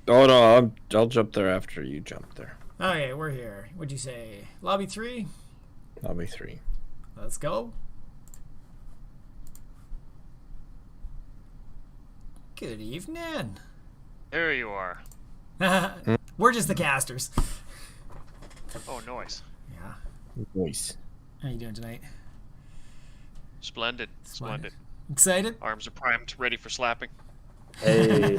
Oh no, I'll jump there after you jump there. Okay, we're here. What'd you say? Lobby 3? I'll be 3. Let's go. Good evening. There you are. We're just the casters. Oh, nice. Yeah. Voice. How you doing tonight? Splendid. Splendid. Excited? Arms are primed, ready for slapping. Hey.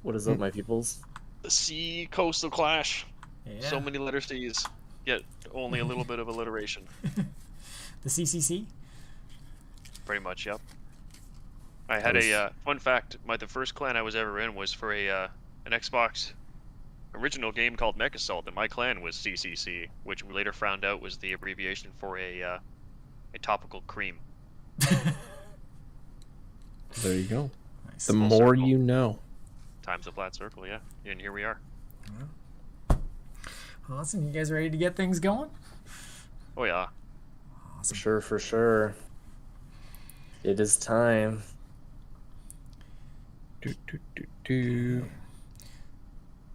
What is up, my peoples? The Sea Coastal Clash. Yeah. So many letter C's, yet only a little bit of alliteration. The CCC? Pretty much, yep. I had a fun fact. The first clan I was ever in was for an Xbox original game called Mech Assault, and my clan was CCC, which we later found out was the abbreviation for a topical cream. There you go. Nice. The Full more circle. you know. Times a flat circle, yeah. And here we are. Awesome. You guys ready to get things going? Oh yeah. Awesome. For sure. It is time. Do.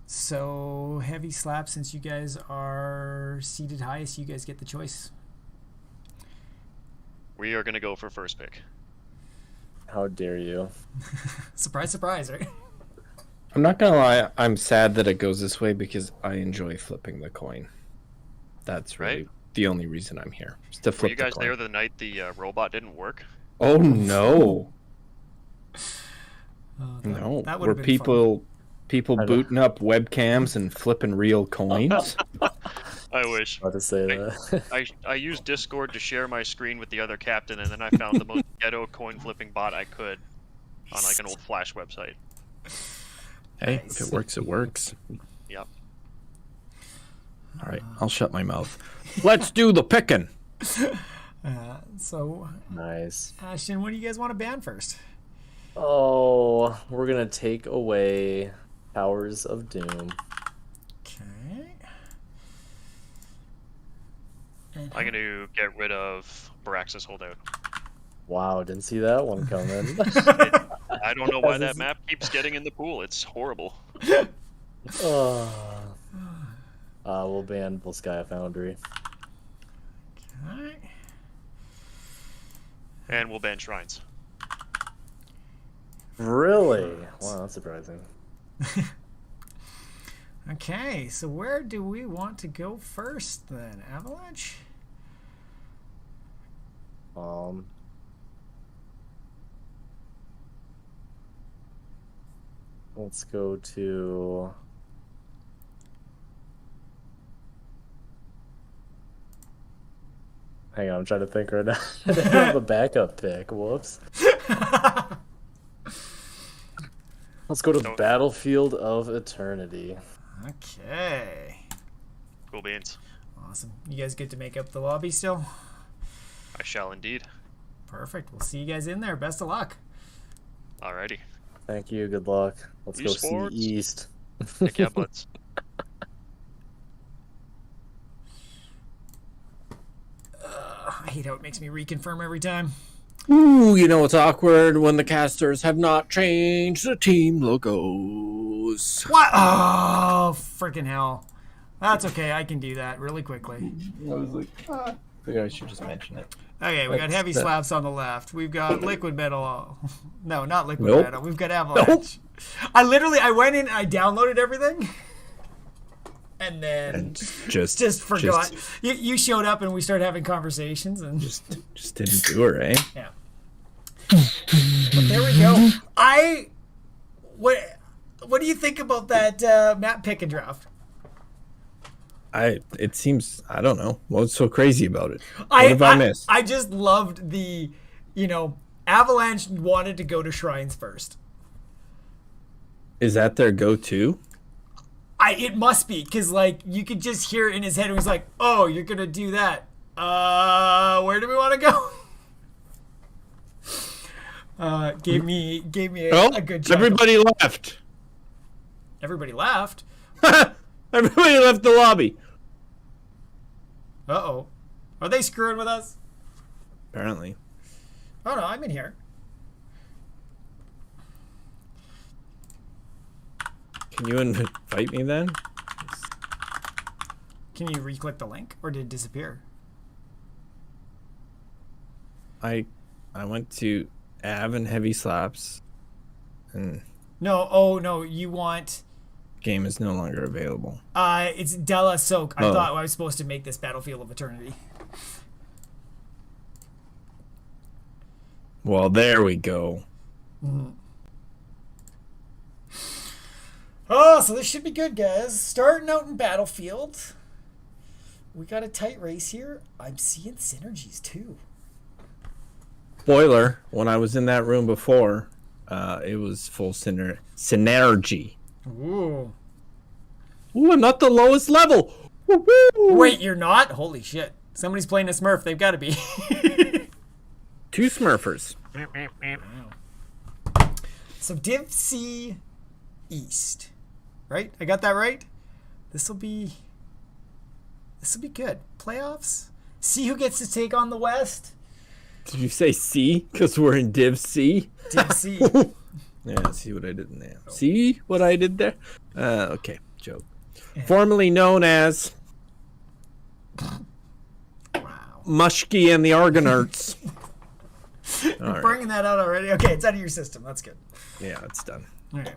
So, heavy slap, since you guys are seated highest, you guys get the choice. We are gonna go for first pick. How dare you? Surprise, surprise, right? I'm not gonna lie, I'm sad that it goes this way because I enjoy flipping the coin. That's really Right? the only reason I'm here. Is to Were flip you guys the coin. there the night the robot didn't work? Oh no. That, No. that Were would have been fun. people I know. booting up webcams and flipping real coins? I wish. About to say that. I used Discord to share my screen with the other captain, and then I found the most ghetto coin flipping bot I could on like an old Flash website. Hey, Nice. if it works, it works. Yep. All right, I'll shut my mouth. Let's do the picking. So, Nice. Ashton, what do you guys want to ban first? Oh, we're gonna take away Powers of Doom. Okay. And I'm gonna get rid of Baraxis Holdout. Wow, didn't see that one coming. I don't know why that map keeps getting in the pool. It's horrible. We'll ban Bull Sky Foundry. Okay. And we'll ban shrines. Really? Wow, that's surprising. Okay, so where do we want to go first then? Avalanche? Let's go to. Hang on, I'm trying to think right now. I didn't have a backup pick. Whoops. Let's go to No. Battlefield of Eternity. Okay. Cool beans. Awesome. You guys get to make up the lobby still? I shall indeed. Perfect. We'll see you guys in there. Best of luck. Alrighty. Thank you. Good luck. Let's go Esports. see East. Heck yeah, butts. I hate how it makes me reconfirm every time. Ooh, you know it's awkward when the casters have not changed the team logos. What? Oh, freaking hell. That's okay. I can do that really quickly. I was like, I think I should just mention it. Okay, we got That's heavy that. slaps on the left. We've got liquid metal. No, not liquid Nope. metal. We've got avalanche. I went in, I downloaded everything, and then just forgot. You showed up and we started having conversations, and Just didn't do it, eh? yeah. But there we go. What do you think about that map pick and draft? It seems, I don't know. What's so crazy about it? What have I missed? I just loved the, Avalanche wanted to go to shrines first. Is that their go-to? It must be, because you could just hear it in his head. And he's like, "Oh, you're gonna do that. Where do we want to go?" Gave me a good chuckle. Everybody left. Everybody laughed. Everybody left the lobby. Uh-oh. Are they screwing with us? Apparently. Oh, no, I'm in here. Can you invite me then? Can you re-click the link, or did it disappear? I went to Av and Heavy Slaps, and No. Oh no. You want? game is no longer available. It's Della Soak. I Oh. thought I was supposed to make this Battlefield of Eternity. Well, there we go. Oh, so this should be good, guys. Starting out in Battlefield. We got a tight race here. I'm seeing synergies too. Spoiler: when I was in that room before, it was full synergy. Ooh. Ooh, I'm not the lowest level. Woo-hoo! Wait, you're not? Holy shit. Somebody's playing a Smurf. They've got to be. 2 Smurfers. So Div C East. Right? I got that right? This'll be good. Playoffs? See who gets to take on the West? Did you say C? Because we're in Div C? Div C. Yeah, see what I did in there. See what I did there? Okay, joke. Formerly known as Wow. Mushki and the Argonauts. All right. Bringing that out already? Okay, it's out of your system. That's good. Yeah, it's done. Okay.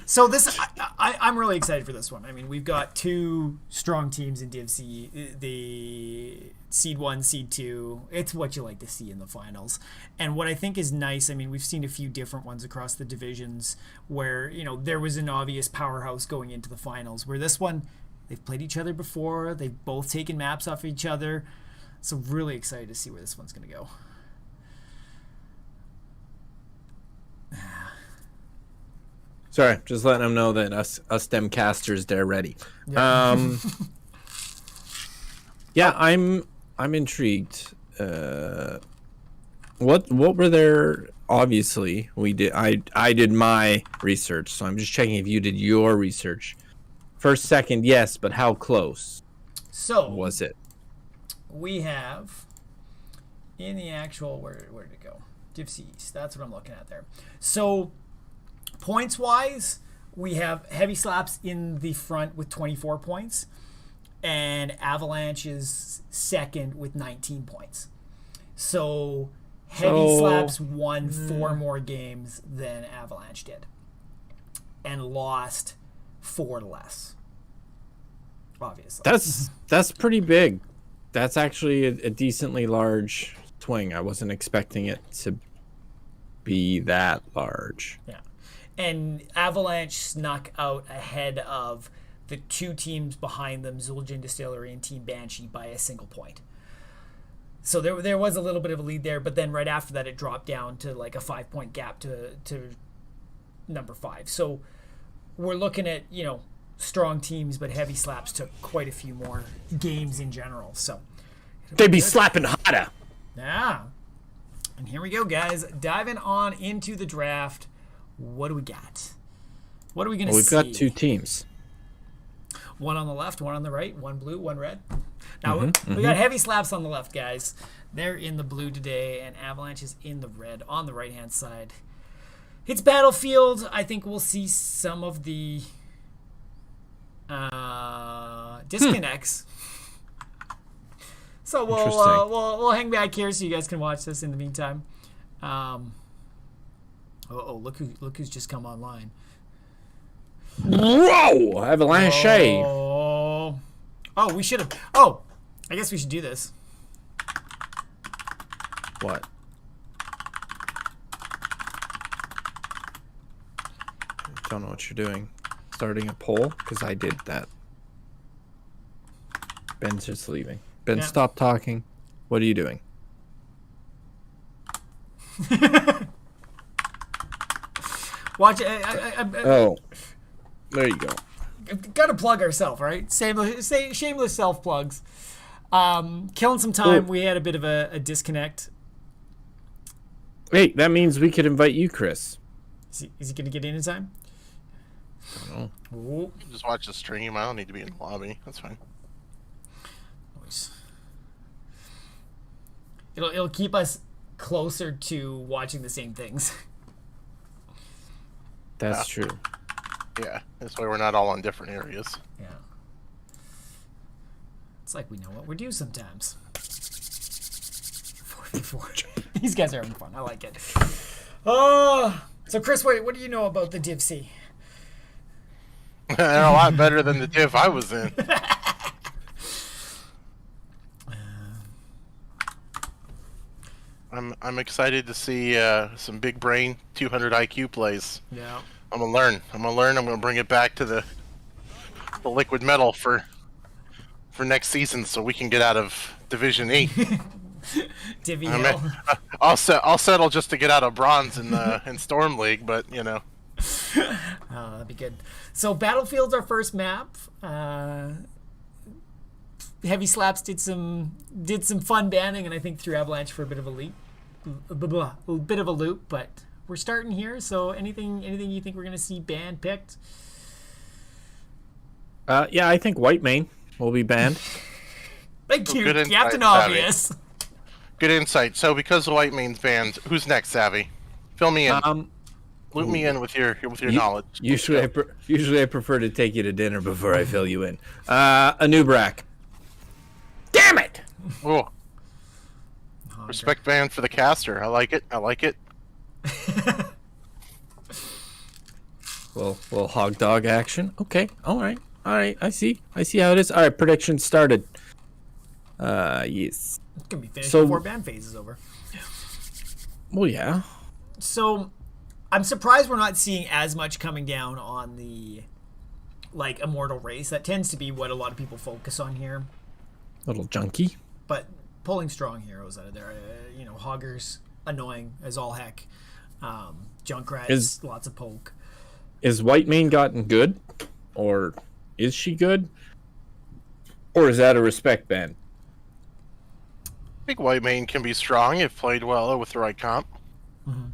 So this, I'm really excited for this one. I mean, we've got 2 strong teams in Div C, the Seed 1, Seed 2. It's what you like to see in the finals. And what I think is nice, I mean, we've seen a few different ones across the divisions where, there was an obvious powerhouse going into the finals. Where this one, they've played each other before. They've both taken maps off each other. So really excited to see where this one's going to go. Sorry, just letting them know that us them casters, they're ready. Yeah. Yeah, I'm intrigued. What were there? Obviously, we did. I did my research, so I'm just checking if you did your research. First, second, yes, but how close So was it? we have in the actual where did it go? Div C East. That's what I'm looking at there. So points wise, we have Heavy Slaps in the front with 24 points, and Avalanche is second with 19 points. So Heavy Slaps won 4 more games than Avalanche did, and lost 4 less. Obviously, That's pretty big. That's actually a decently large swing. I wasn't expecting it to be that large. yeah. And Avalanche snuck out ahead of the 2 teams behind them, Zul'jin Distillery and Team Banshee, by a single point. So there was a little bit of a lead there, but then right after that it dropped down to like a 5-point gap to number 5. So we're looking at, strong teams, but Heavy Slaps took quite a few more games in general. So They'd be slapping harder. yeah. And here we go, guys. Diving on into the draft. What do we got? What are we going to Well, we've see? got 2 teams. One on the left, one on the right, one blue, one red. Now, we got Heavy Slaps on the left, guys. They're in the blue today, and Avalanche is in the red on the right-hand side. It's Battlefield. I think we'll see some of the disconnects. So we'll hang back here so you guys can watch this in the meantime. Look who's just come online. Whoa! Avalanche. Oh, we should have. Oh, I guess we should do this. What? Don't know what you're doing. Starting a poll? Because I did that. Ben's just leaving. Ben, Yeah. stop talking. What are you doing? Watch. Oh. There you go. Gotta plug ourselves, right? Shameless self plugs. Killing some time. Ooh. We had a bit of a disconnect. Hey, that means we could invite you, Chris. Is he gonna get in time? I don't know. Ooh. Just watch the stream. I don't need to be in the lobby. That's fine. Nice. It'll keep us closer to watching the same things. That's true. Yeah, this way we're not all on different areas. Yeah. It's like we know what we do sometimes. 4v4. These guys are having fun. I like it. So Chris, what do you know about the Div C? They're a lot better than the div I was in. I'm excited to see some big brain 200 IQ plays. Yeah. I'm gonna learn. I'm gonna bring it back to the liquid metal for next season, so we can get out of Division E. Divvy I Hill. mean, I'll settle just to get out of bronze in Storm League, but you know. Oh, that'd be good. So Battlefield's our first map. Heavy Slaps did some fun banning, and I think threw Avalanche for a bit of a leap, But we're starting here. So anything you think we're gonna see banned, picked? Yeah, I think Whitemane will be banned. Thank you. Good Captain insight, Obvious. Good insight. So because Whitemane's banned, who's next, Savvy? Fill me in. Loop me in with your knowledge. Usually I prefer to take you to dinner before I fill you in. Anubrak. Damn it! Oh. Respect ban for the caster. I like it. Well, hog dog action. Okay. All right. I see how it is. All right. Prediction started. Yes. It's gonna be finished before ban phase is over. Well, yeah. So, I'm surprised we're not seeing as much coming down on the immortal race. That tends to be what a lot of people focus on here. Little junkie. But pulling strong heroes out of there, Hoggers, annoying as all heck. Junkrats, lots of poke. Is Whitemane gotten good, or is she good, or is that a respect ban? I think Whitemane can be strong if played well with the right comp. Mm-hmm.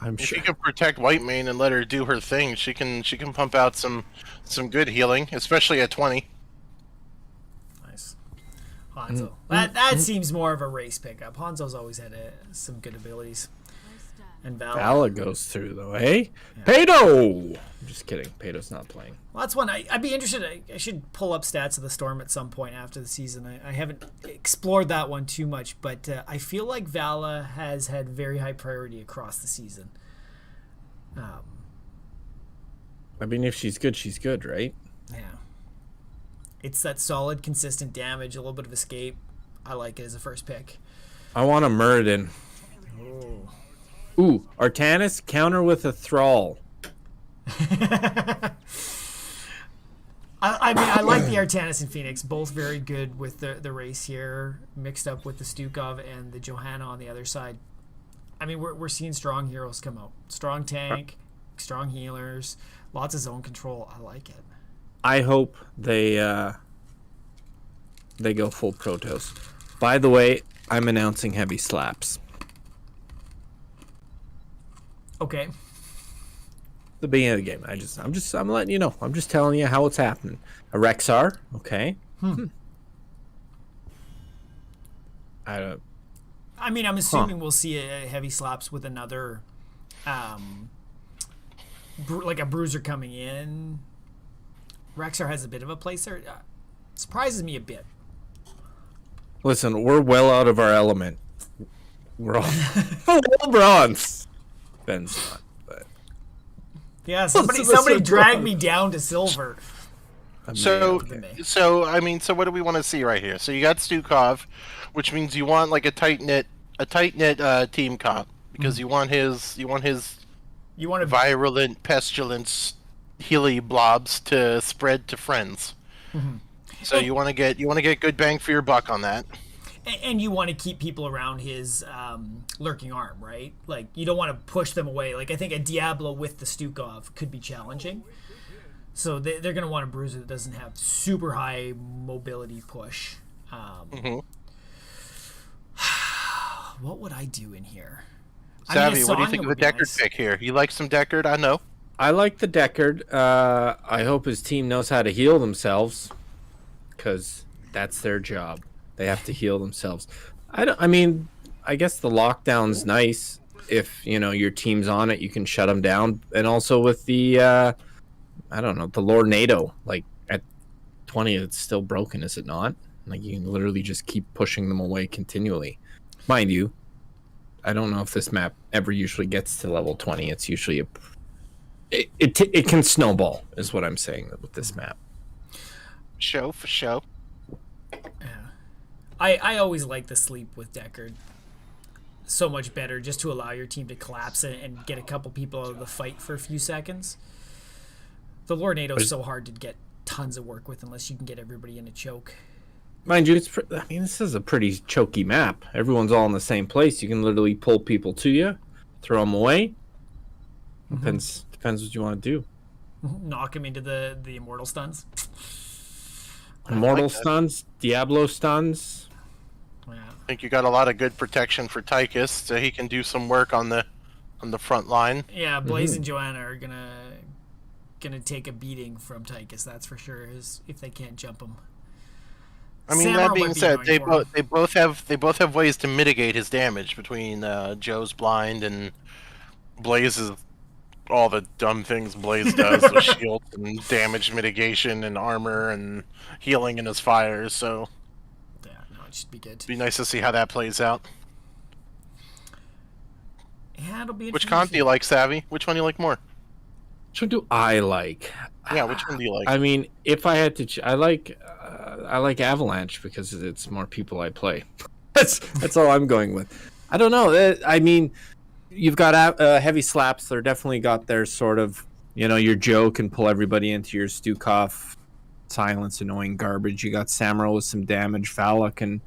I'm If sure. you can protect Whitemane and let her do her thing, she can pump out some good healing, especially at 20. Nice. Hanzo. That seems more of a race pickup. Hanzo's always had some good abilities. And Vala goes through though, eh? Yeah. Pato! I'm just kidding. Pato's not playing. Well, that's one I'd be interested. I should pull up stats of the Storm at some point after the season. I haven't explored that one too much, but I feel like Vala has had very high priority across the season. I mean, if she's good, right? Yeah. It's that solid, consistent damage, a little bit of escape. I like it as a first pick. I want a Muradin. Oh. Ooh, Artanis, counter with a Thrall. I mean, I like the Artanis and Phoenix, both very good with the race here, mixed up with the Stukov and the Johanna on the other side. I mean, we're seeing strong heroes come out. Strong tank, strong healers, lots of zone control. I like it. I hope they go full Protoss. By the way, I'm announcing Heavy Slaps. Okay. The beginning of the game. I'm letting you know. I'm just telling you how it's happening. A Rexar, okay. I mean, I'm assuming we'll see a Heavy Slaps with another, like a Bruiser coming in. Rexar has a bit of a place there. Surprises me a bit. Listen, we're well out of our element. We're all bronze. Ben's not, but yeah, somebody dragged me down to silver. So what do we want to see right here? So you got Stukov, which means you want like a tight knit team comp because you want his virulent pestilence healy blobs to spread to friends. Mm-hmm. So you want to get good bang for your buck on that. And you want to keep people around his lurking arm, right? Like, you don't want to push them away. Like, I think a Diablo with the Stukov could be challenging. So they're going to want a Bruiser that doesn't have super high mobility push. What would I do in here? Savvy, what do you think of the Deckard pick here? You like some Deckard? I know. I like the Deckard. I hope his team knows how to heal themselves, because that's their job. They have to heal themselves. I mean, I guess the lockdown's nice. If, your team's on it, you can shut them down. And also with the I don't know, the Lornado, like at 20, it's still broken, is it not? Like you can literally just keep pushing them away continually. Mind you, I don't know if this map ever usually gets to level 20. It's usually it can snowball, is what I'm saying with this map. Show for show. Yeah. I always like the sleep with Deckard. So much better just to allow your team to collapse and get a couple people out of the fight for a few seconds. The Lornado is so hard to get tons of work with unless you can get everybody in a choke. Mind you, this is a pretty choky map. Everyone's all in the same place. You can literally pull people to you, throw them away. Depends what you want to do. Knock them into the immortal stuns. Immortal stuns, Diablo stuns. Yeah. I think you got a lot of good protection for Tychus, so he can do some work on the front line. Yeah, Blaze and Joanna are gonna take a beating from Tychus, that's for sure. If they can't jump him. I mean, that being said, they both have ways to mitigate his damage between Joe's blind and Blaze's all the dumb things Blaze does with shields and damage mitigation and armor and healing in his fires. So yeah, no, it should be good. It'd be nice to see how that plays out. Yeah, it'll be. Which comp do you like, Savvy? Which one do you like more? Which one do I like? Yeah, which one do you like? I mean, if I had to, I like Avalanche because it's more people I play. That's all I'm going with. I don't know. I mean, you've got heavy slaps. They're definitely got their sort of, your Joe can pull everybody into your Stukov, silence annoying garbage. You got Samuro with some damage. Vala can,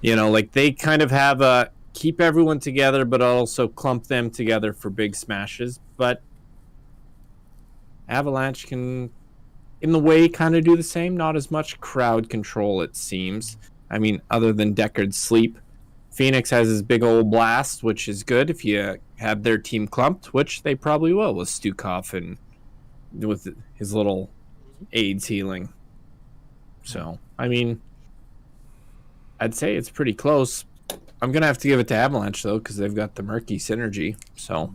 like they kind of have a keep everyone together, but also clump them together for big smashes. But Avalanche can, in the way, kind of do the same. Not as much crowd control, it seems. I mean, other than Deckard's sleep. Phoenix has his big old blast, which is good if you have their team clumped, which they probably will with Stukov and with his little AIDS healing. So, I mean, I'd say it's pretty close. I'm going to have to give it to Avalanche, though, because they've got the murky synergy. So,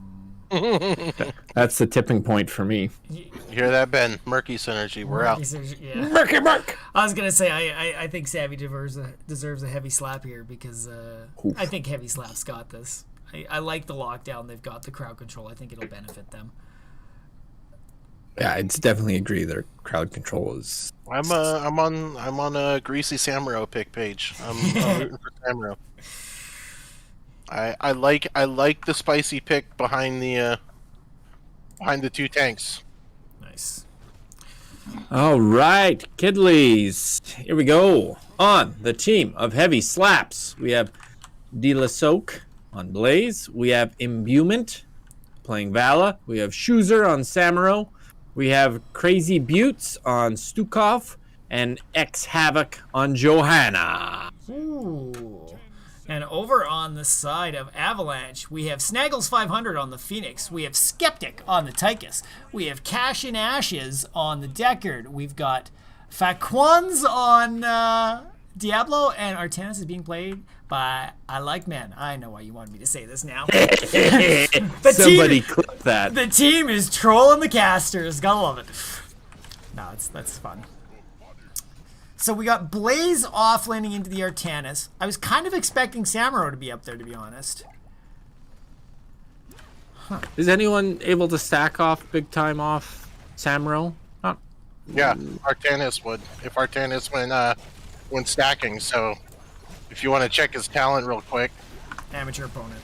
that's the tipping point for me. You hear that, Ben? Murky synergy. We're out. Yeah. Murky Murk! I was gonna say I think Savvy deserves a heavy slap here because I think heavy slap's got this. I like the lockdown. They've got the crowd control. I think it'll benefit them. Yeah, I'd definitely agree. Their crowd control is. I'm on a Greasy Samuro pick page. I'm rooting for Samuro. I like the spicy pick behind the two tanks. Nice. All right, Kidleys. Here we go. On the team of heavy slaps, we have De La Soak on Blaze. We have Imbuement playing Vala. We have Schuzer on Samuro. We have Crazy Buttes on Stukov. And X Havoc on Johanna. Ooh. And over on the side of Avalanche, we have Snaggles 500 on the Phoenix. We have Skeptic on the Tychus. We have Cash in Ashes on the Deckard. We've got Faquans on Diablo. And Artanis is being played by I Like Men. I know why you wanted me to say this now. Somebody clip that. The team is trolling the casters. Gotta love it. No, that's fun. So we got Blaze offlaning into the Artanis. I was kind of expecting Samuro to be up there, to be honest. Huh. Is anyone able to stack off big time off Samuro? Not. Yeah, Artanis would. If Artanis went stacking, so if you want to check his talent real quick. Amateur opponent.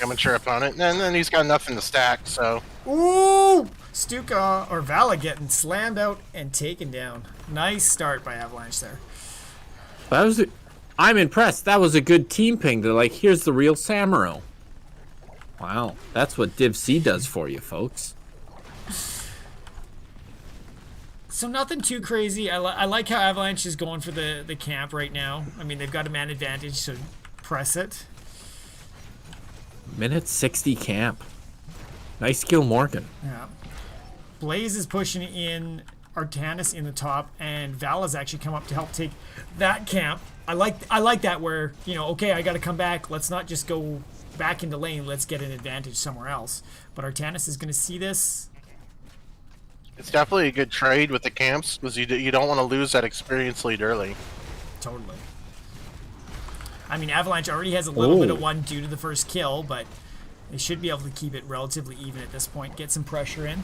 And then he's got nothing to stack, so. Ooh! Stuka or Vala getting slammed out and taken down. Nice start by Avalanche there. I'm impressed. That was a good team ping. They're like, here's the real Samuro. Wow, that's what Div C does for you, folks. So nothing too crazy. I like how Avalanche is going for the camp right now. I mean, they've got a man advantage, so press it. Minute 60 camp. Nice kill, Morgan. Yeah. Blaze is pushing in Artanis in the top, and Vala's actually come up to help take that camp. I like that where, okay, I got to come back. Let's not just go back into lane. Let's get an advantage somewhere else. But Artanis is going to see this It's definitely a good trade with the camps because you don't want to lose that experience lead early. Totally. I mean, Avalanche already has a little bit of Ooh. one due to the first kill, but they should be able to keep it relatively even at this point. Get some pressure in.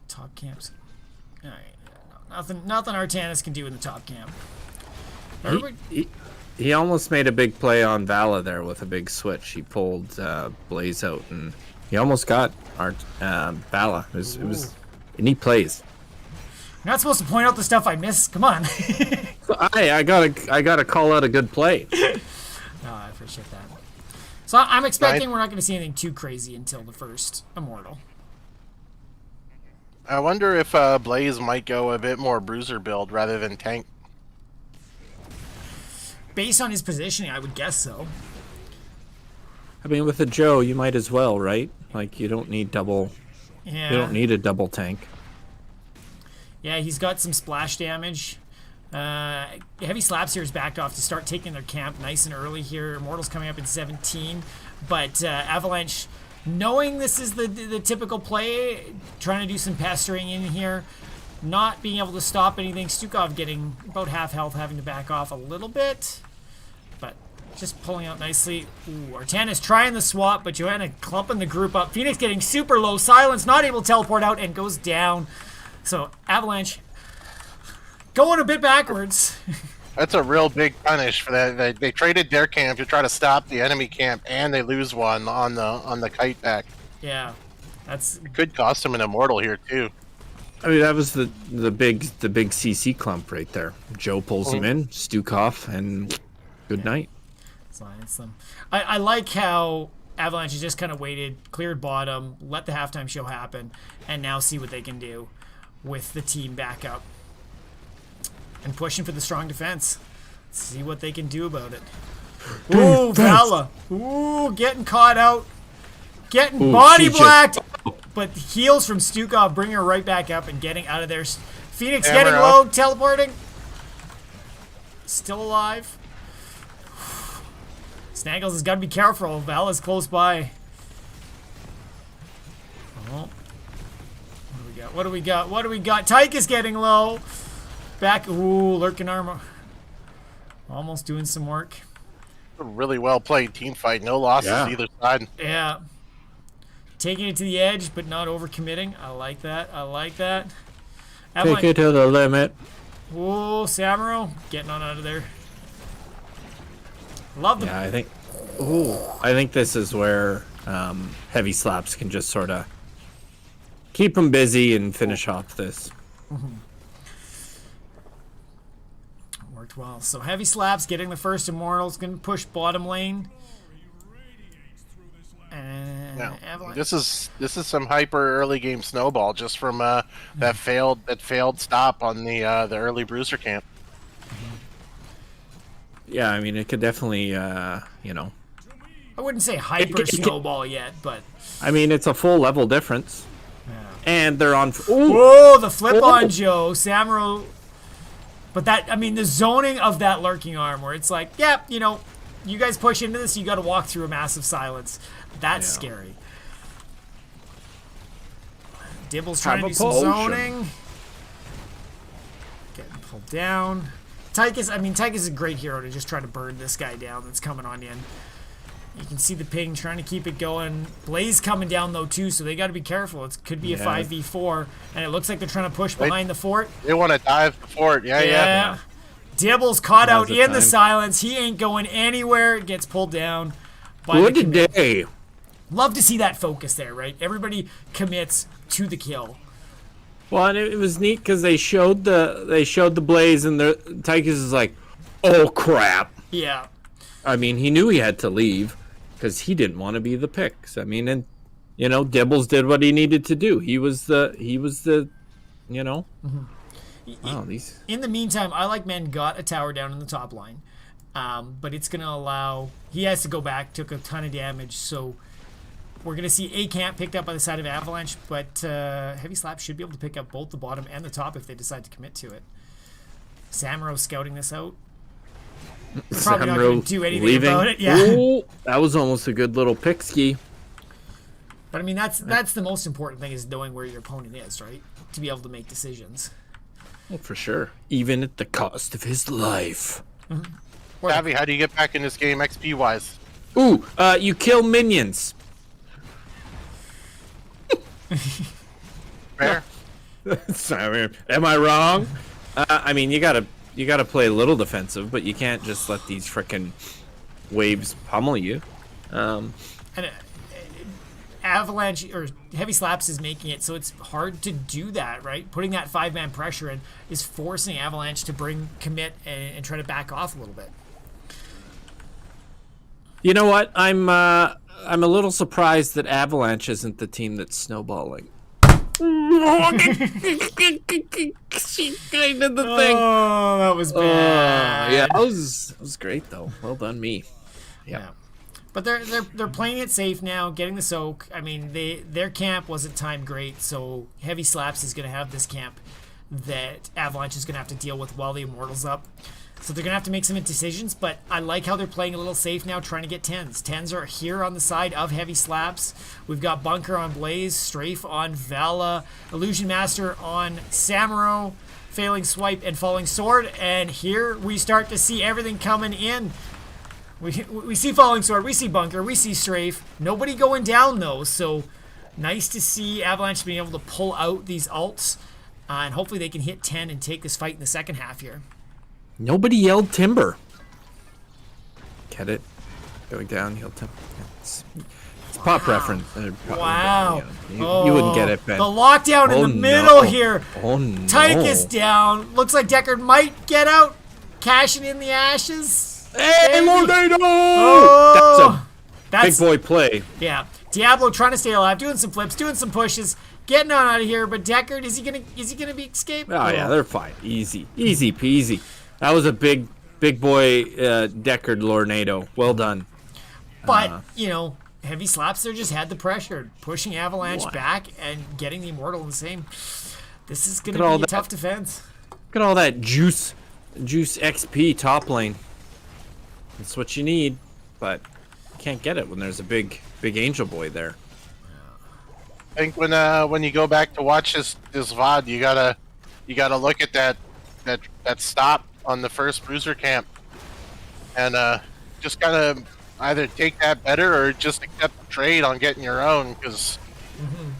Top camps. All right. Nothing Artanis can do in the top camp. He almost made a big play on Vala there with a big switch. He pulled Blaze out, and he almost got our Vala. It was neat plays. You're not supposed to point out the stuff I miss. Come on. I gotta call out a good play. Oh, I appreciate that. So I'm expecting we're not going to see anything too crazy until the first Immortal. I wonder if Blaze might go a bit more bruiser build rather than tank. Based on his positioning, I would guess so. I mean, with a Joe, you might as well, right? Like, you don't need double. Yeah. You don't need a double tank. Yeah, he's got some splash damage. Heavy Slaps here is backed off to start taking their camp nice and early here. Immortal's coming up in 17. But Avalanche, knowing this is the typical play, trying to do some pestering in here, not being able to stop anything. Stukov getting about half health, having to back off a little bit. But just pulling out nicely. Ooh, Artanis trying the swap, but Johanna clumping the group up. Phoenix getting super low. Silence not able to teleport out and goes down. So Avalanche going a bit backwards. That's a real big punish for that. They traded their camp to try to stop the enemy camp, and they lose one on the kite back. Yeah, that's It could cost them an immortal here too. I mean, that was the big CC clump right there. Joe pulls him in, Stukov, and good night. silence them. I like how Avalanche has just kind of waited, cleared bottom, let the halftime show happen, and now see what they can do with the team back up and pushing for the strong defense. See what they can do about it. Ooh, Vala. Ooh, getting caught out. Getting body blacked. But heals from Stukov bring her right back up and getting out of there. Phoenix getting low, teleporting. Still alive. Snaggles has got to be careful. Vala's close by. Oh. What do we got? What do we got? Tyke is getting low. Back. Ooh, lurking armor. Almost doing some work. A really well played team fight. No losses either side. Yeah. Taking it to the edge, but not overcommitting. I like that. I like that. Take it to the limit. Ooh, Samuro getting on out of there. Love them. Yeah, I think this is where Heavy Slaps can just sort of keep them busy and finish off this. Worked well. So Heavy Slaps getting the first Immortals, going to push bottom lane. And Now, Avalanche. this is some hyper early game snowball just from that failed stop on the early bruiser camp. Yeah, I mean, it could definitely, you know. I wouldn't say hyper snowball yet, but I mean, it's a full level difference. yeah. And they're on. Whoa, the flip on Joe. Samuro. But that, I mean, the zoning of that lurking arm where it's like, yeah, you know, you guys push into this, you got to walk through a massive silence. That's scary. Dibble's trying to do some zoning. Getting pulled down. Tyke is a great hero to just try to burn this guy down that's coming on in. You can see the ping trying to keep it going. Blaze coming down though too, so they got to be careful. It could be a 5v4, and it looks like they're trying to push behind the fort. They want to dive the fort. Yeah. Dibble's caught out in the silence. He ain't going anywhere. Gets pulled down. Good day. Love to see that focus there, right? Everybody commits to the kill. Well, and it was neat because they showed the Blaze, and the Tychus is like, "Oh crap!" Yeah. I mean, he knew he had to leave because he didn't want to be the picks. I mean, and you know, Dibbles did what he needed to do. He was the, you know. Wow, these. In the meantime, I Like Men got a tower down in the top line, but it's gonna allow. He has to go back. Took a ton of damage, so. We're going to see a camp picked up by the side of Avalanche, but Heavy Slap should be able to pick up both the bottom and the top if they decide to commit to it. Samuro scouting this out. They're probably not going to do anything about it. Yeah. Ooh, that was almost a good little pick ski. But I mean, that's the most important thing, is knowing where your opponent is, right? To be able to make decisions. Well, for sure. Even at the cost of his life. Savvy, how do you get back in this game XP wise? Ooh, you kill minions. Fair. Am I wrong? I mean, you gotta play a little defensive, but you can't just let these frickin' waves pummel you. And Avalanche or Heavy Slaps is making it so it's hard to do that, right? Putting that 5-man pressure in is forcing Avalanche to commit and try to back off a little bit. You know what? I'm a little surprised that Avalanche isn't the team that's snowballing. She kind of the thing. Oh, that was bad. Yeah, that was great though. Well done, me. Yeah. But they're playing it safe now, getting the soak. I mean, their camp wasn't timed great, so Heavy Slaps is going to have this camp that Avalanche is going to have to deal with while the Immortal's up. So they're going to have to make some decisions, but I like how they're playing a little safe now, trying to get 10s. 10s are here on the side of Heavy Slaps. We've got Bunker on Blaze, Strafe on Vala, Illusion Master on Samuro, Failing Swipe and Falling Sword, and here we start to see everything coming in. We see Falling Sword, we see Bunker, we see Strafe. Nobody going down though, so nice to see Avalanche being able to pull out these ults, and hopefully they can hit 10 and take this fight in the second half here. Nobody yelled timber. Get it? Going down, yelled timber. It's pop reference. Wow. You wouldn't get it, Ben. The lockdown in the middle here. Oh no. Tychus down. Looks like Deckard might get out. Cashing in the ashes. Hey, Lornado! Oh, That's a big boy play. Yeah. Diablo trying to stay alive, doing some flips, doing some pushes, getting on out of here. But Deckard, is he gonna be escaped? Oh yeah, they're fine. Easy peasy. That was a big boy Deckard Lornado. Well done. But Heavy Slaps there just had the pressure, pushing Avalanche back and getting the Immortal in the same. This is gonna be a tough defense. Look at all that juice XP top lane. That's what you need, but you can't get it when there's a big Angel Boy there. I think when you go back to watch this VOD, you gotta look at that stop on the first bruiser camp, and just kind of either take that better or just accept the trade on getting your own, because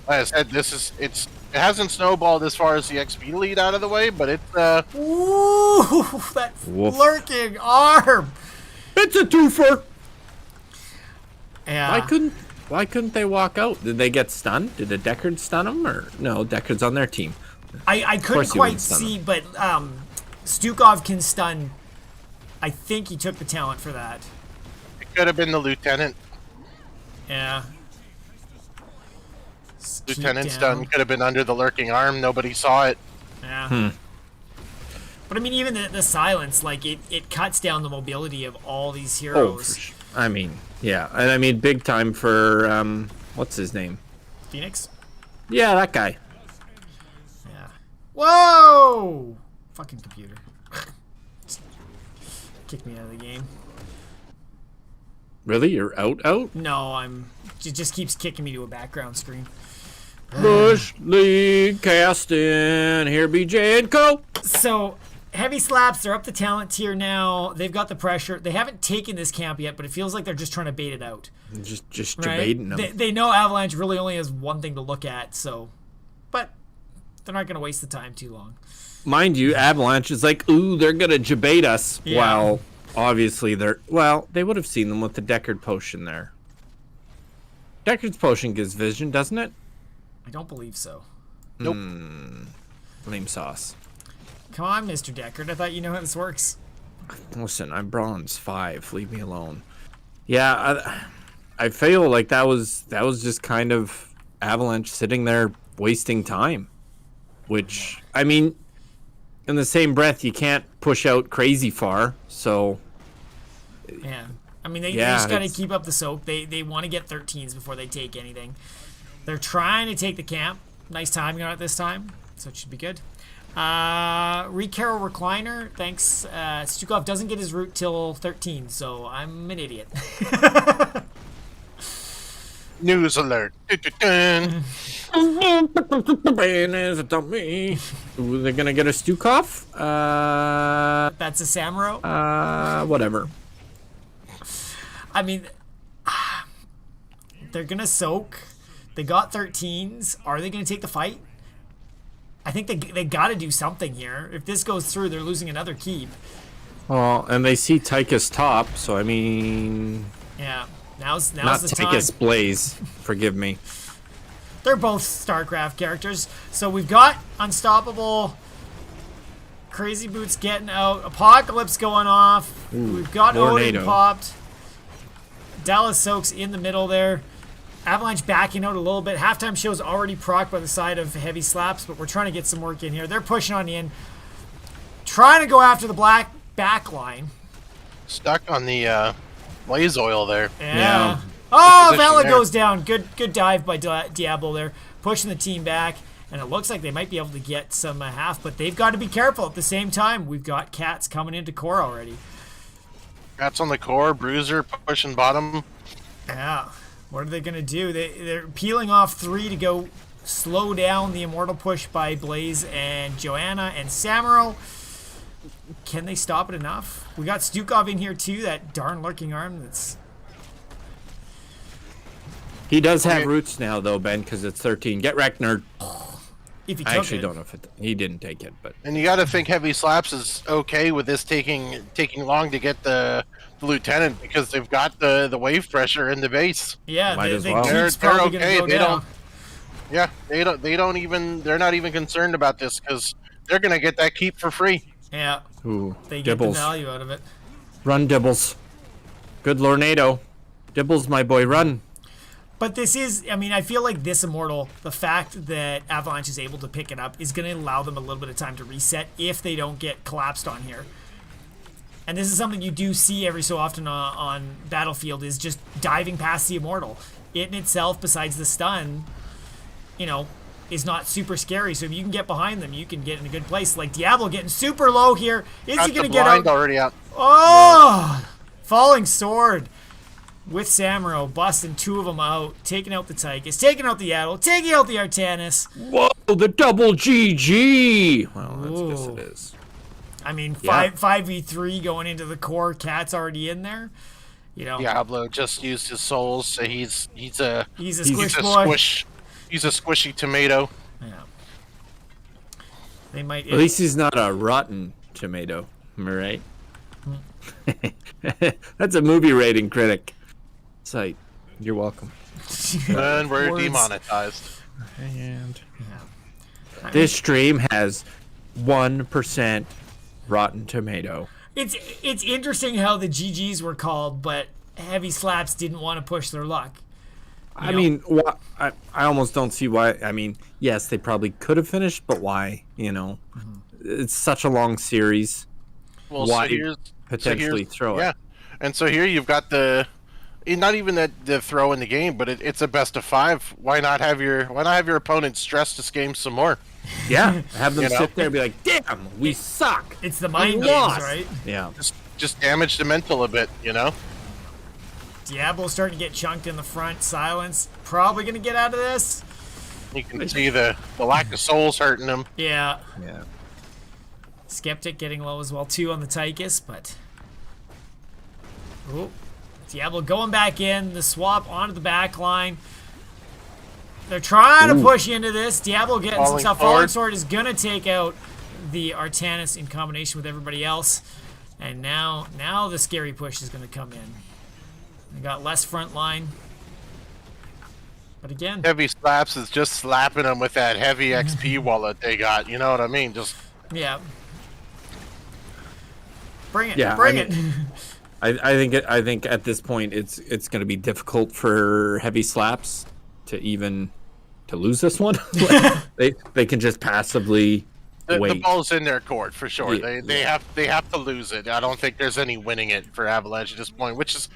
like I said, it hasn't snowballed as far as the XP lead out of the way, but it's Ooh, that lurking arm. It's a twofer. Yeah. Why couldn't they walk out? Did they get stunned? Did a Deckard stun them, or no? Deckard's on their team. I couldn't quite see, but Stukov can stun. I think he took the talent for that. It could have been the lieutenant. Yeah. Lieutenant stun could have been under the lurking arm. Nobody saw it. Yeah. But I mean, even the silence, like it cuts down the mobility of all these heroes. Oh, I mean, yeah, and I mean, big time for what's his name? Phoenix. Yeah, that guy. Yeah. Whoa! Fucking computer. Kick me out of the game. Really? You're out? No, it just keeps kicking me to a background screen. Bush League casting. Here, BJ and Co. So, Heavy Slaps, they're up the talent tier now. They've got the pressure. They haven't taken this camp yet, but it feels like they're just trying to bait it out. Just right? debating them. They know Avalanche really only has one thing to look at, so. But they're not going to waste the time too long. Mind you, Avalanche is like, ooh, they're going to debate us. Yeah. While, obviously, they would have seen them with the Deckard potion there. Deckard's potion gives vision, doesn't it? I don't believe so. Nope. Lame sauce. Come on, Mr. Deckard. I thought you know how this works. Listen, I'm bronze 5. Leave me alone. Yeah, I feel like that was just kind of Avalanche sitting there wasting time. Which, I mean, in the same breath, you can't push out crazy far. So, yeah. I mean, they just got to keep up the soak. They want to get 13s before they take anything. They're trying to take the camp. Nice timing on it this time, so it should be good. Recaro Recliner, thanks. Stukov doesn't get his route till 13, so I'm an idiot. News alert. Dun-dun-dun. Pain is a dummy. Ooh, they're gonna get a Stukov. That's a Samuro. Whatever. I mean, they're gonna soak. They got 13s. Are they gonna take the fight? I think they got to do something here. If this goes through, they're losing another keep. Well, and they see Tychus top, so I mean, Yeah, now's not the Tychus time. Blaze. Forgive me. They're both StarCraft characters. So we've got Unstoppable, Crazy Boots getting out, Apocalypse going off. We've got Odin Tornado. popped. Dallas Soaks in the middle there. Avalanche backing out a little bit. Halftime show's already procced by the side of Heavy Slaps, but we're trying to get some work in here. They're pushing on in. Trying to go after the black back line. Stuck on the blaze oil there. Yeah. Yeah. Oh, Good position Vela there. goes down. Good dive by Diablo there. Pushing the team back. And it looks like they might be able to get some half, but they've got to be careful at the same time. We've got Cats coming into core already. Cats on the core, Bruiser pushing bottom. Yeah. What are they going to do? They're peeling off 3 to go slow down the Immortal push by Blaze and Joanna and Samuro. Can they stop it enough? We got Stukov in here too, that darn lurking arm that's... He does have roots now, though, Ben, because it's 13. Get wrecked, nerd. If he I took actually it. don't know if he didn't take it, but And you got to think Heavy Slaps is okay with this taking long to get the lieutenant because they've got the wave pressure in the base. Yeah, Might the as well. keep's They're probably okay. going to go down. Yeah, they're not even concerned about this because they're gonna get that keep for free. Yeah, ooh, they get the Dibbles. value out of it. Run, Dibbles. Good Lornado. Dibbles, my boy, run. But this is, I mean, I feel like this Immortal, the fact that Avalanche is able to pick it up is going to allow them a little bit of time to reset if they don't get collapsed on here. And this is something you do see every so often on Battlefield is just diving past the Immortal. It in itself, besides the stun, you know, is not super scary. So if you can get behind them, you can get in a good place. Like Diablo getting super low here. Is Got he going the to get blind out? already out. Oh! Falling Sword with Samuro, busting 2 of them out, taking out the Tychus, taking out the Yaddle, taking out the Artanis. Whoa, the double GG. Well, that's guess Ooh. it is. I mean, Yeah. 5v3 going into the core. Cat's already in there. You know, Diablo just used his souls, so he's a he's a he's squish a boy. squish. He's a squishy tomato. Yeah. They might. At least he's not a rotten tomato. Am I right? That's a movie rating critic. Site. You're welcome. And we're Words. demonetized. And I this stream has 1% rotten tomato. It's interesting how the GGs were called, but Heavy Slaps didn't want to push their luck. I know? mean, I almost don't see why. I mean, yes, they probably could have finished, but why? You know, it's such a long series. Well, Why so here's potentially throw it? Yeah, and so here you've got not even the throw in the game, but it's a best of 5. Why not have your opponent stress this game some more? Yeah, have them You know? sit there and be like, "Damn, we suck." It's the mind We games, lost. right? Yeah, Just damage the mental a bit, you know. Diablo's starting to get chunked in the front. Silence. Probably going to get out of this. You can see the lack of souls hurting him. Yeah. yeah. Skeptic getting low as well, too, on the Tychus, but... Ooh. Diablo going back in. The swap onto the back line. They're trying to push into this. Diablo getting some Falling stuff. Falling forward. Sword is going to take out the Artanis in combination with everybody else. And now the scary push is going to come in. They got less front line. But again, Heavy Slaps is just slapping them with that heavy XP wallet they got. You know what I mean? Just yeah. Bring it. Yeah, Bring I it. mean- I think at this point it's going to be difficult for Heavy Slaps to lose this one. Like, they can just passively the wait. ball's in their court for sure. Yeah, They have to lose it. I don't think there's any winning it for Avalanche at this point, which is,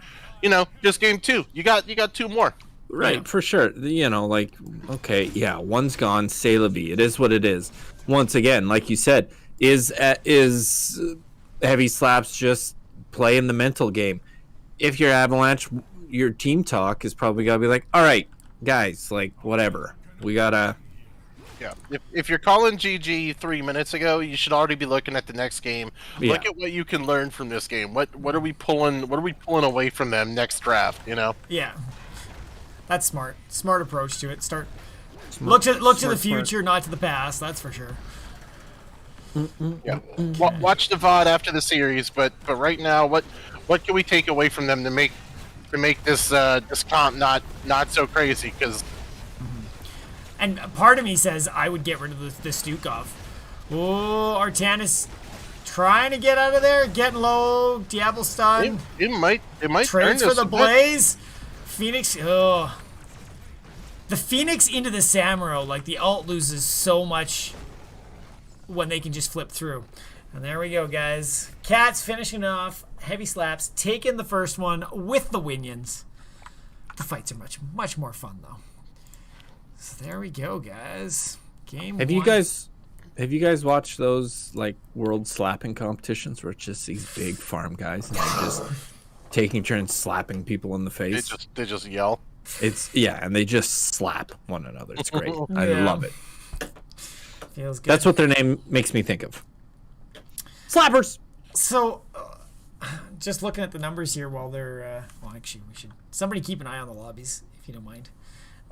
just game 2. You got 2 more. Right, Yeah. for sure. Like, okay, yeah, one's gone. C'est la vie. It is what it is. Once again, like you said, is Heavy Slaps just playing the mental game? If you're Avalanche, your team talk is probably gonna be like, all right, guys, like, whatever. We gotta. Yeah. If you're calling GG 3 minutes ago, you should already be looking at the next game. Yeah. Look at what you can learn from this game. What are we pulling? What are we pulling away from them next draft? You know. Yeah, that's smart. Smart approach to it. Look to the future, not to the past. That's for sure. Yeah. Watch the VOD after the series, but right now, what can we take away from them to make this this comp not so crazy? Because And part of me says I would get rid of the Stukov. Oh, Artanis trying to get out of there, getting low. Diablo stun. it might Trades turn for the this a bit. Blaze. Phoenix. Oh. The Phoenix into the Samuro, like the ult loses so much when they can just flip through. And there we go, guys. Cats finishing off. Heavy slaps, taking the first one with the Winions. The fights are much more fun though. So there we go, guys. Game Have you guys watched those like world slapping competitions where it's just these big farm guys and they're just taking turns slapping people in the face? They just yell. And they just slap one another. It's great. I Yeah. love it. Feels good. That's what their name makes me think of. Slappers. So, just looking at the numbers here while they're, well, actually, we should somebody keep an eye on the lobbies if you don't mind.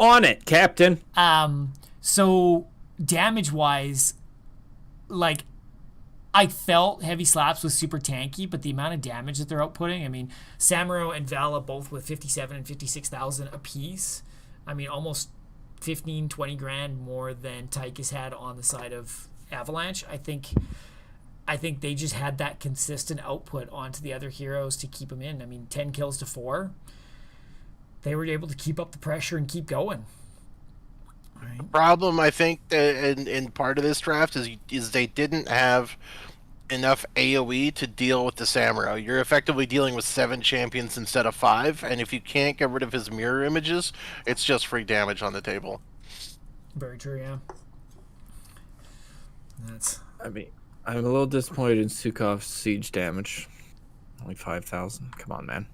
On it, Captain. So damage-wise, like, I felt Heavy Slaps was super tanky, but the amount of damage that they're outputting, I mean, Samuro and Vala both with 57 and 56,000 apiece. I mean, almost 15, 20 grand more than Tychus had on the side of Avalanche. I think they just had that consistent output onto the other heroes to keep them in. I mean, 10 kills to 4. They were able to keep up the pressure and keep going. The problem, I think, in part of this draft is they didn't have enough AoE to deal with the Samuro. You're effectively dealing with 7 champions instead of 5, and if you can't get rid of his mirror images, it's just free damage on the table. Very true, yeah. I mean, I'm a little disappointed in Sukov's siege damage. Only 5,000. Come on, man.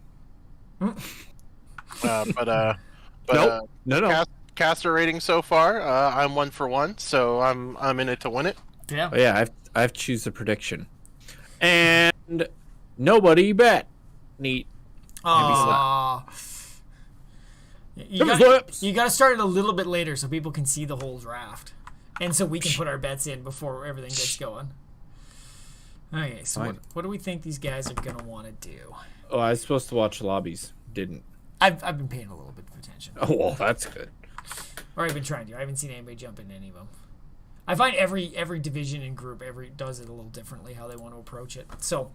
No. Caster rating so far, I'm 1 for 1, so I'm in it to win it. Yeah. Oh, yeah, I have to choose a prediction, and nobody bet. Neat. Aww. You got to start it a little bit later so people can see the whole draft, and so we can put our bets in before everything gets going. Okay, so what do we think these guys are gonna want to do? Oh, I was supposed to watch lobbies. Didn't. I've been paying a little bit of attention. Oh, well, that's good. Or I've been trying to. I haven't seen anybody jump into any of them. I find every division and group does it a little differently how they want to approach it. So,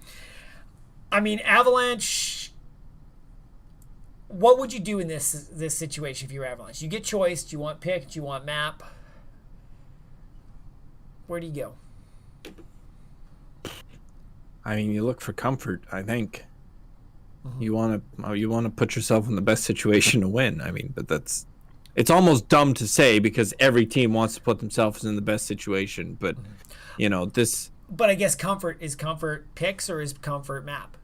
I mean, Avalanche. What would you do in this situation if you were Avalanche? You get choice. Do you want pick? Do you want map? Where do you go? I mean, you look for comfort. I think you want to put yourself in the best situation to win. I mean, but it's almost dumb to say because every team wants to put themselves in the best situation. But you know this. But I guess comfort picks or is comfort map?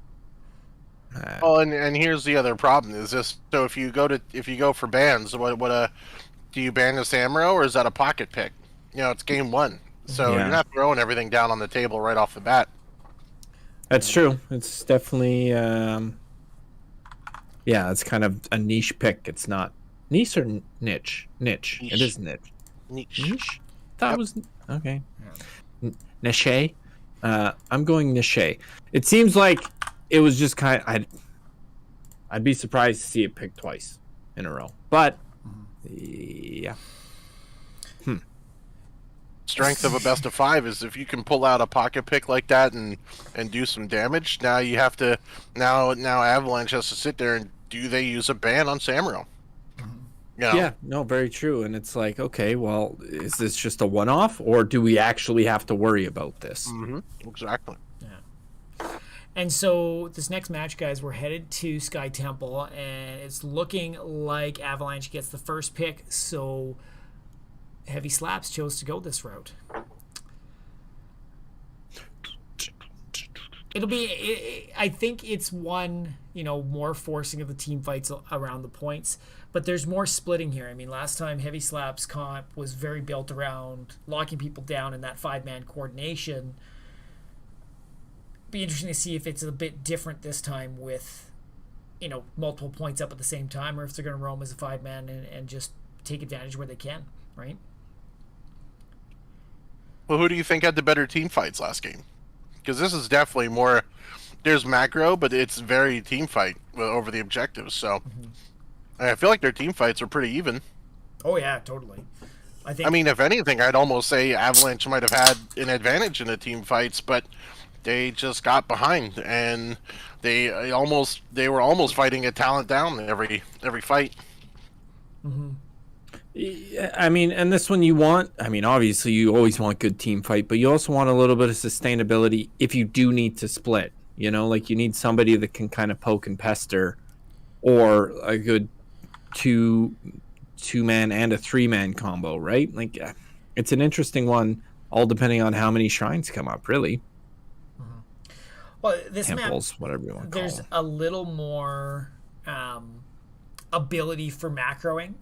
Well, and here's the other problem: is this? So if you go for bans, what do you ban the Samuro or is that a pocket pick? You know, it's game 1, so you're not throwing everything down on the table right off the bat. That's true. It's definitely, it's kind of a niche pick. It's not niche or niche. Niche. It is niche. Niche. Thought it was okay. Niche. I'm going niche. It seems like it was just kind of. I'd be surprised to see it picked twice in a row, but yeah. Strength of a best of 5 is if you can pull out a pocket pick like that and do some damage. Now you have to now Avalanche has to sit there and do they use a ban on Samuro? You know? Yeah, no, very true. And it's like, okay, well, is this just a one-off, or do we actually have to worry about this? Exactly. Yeah. And so this next match, guys, we're headed to Sky Temple, and it's looking like Avalanche gets the first pick. So Heavy Slaps chose to go this route. It'll be. I think it's one, more forcing of the team fights around the points, but there's more splitting here. I mean, last time Heavy Slaps comp was very built around locking people down in that 5-man coordination. Be interesting to see if it's a bit different this time with, multiple points up at the same time, or if they're going to roam as a 5-man and just take advantage where they can, right? Well, who do you think had the better team fights last game? Because this is definitely more. There's macro, but it's very team fight over the objectives. So I feel like their team fights are pretty even. Oh yeah, totally. I mean, if anything, I'd almost say Avalanche might have had an advantage in the team fights, but they just got behind, and they were almost fighting a talent down every fight. I mean, and this one obviously you always want good team fight, but you also want a little bit of sustainability if you do need to split. Like you need somebody that can kind of poke and pester, or a good two-man and a 3-man combo, right? Like it's an interesting one, all depending on how many shrines come up, really. Well, this temples, map, whatever you want to call there's them. a little more ability for macroing.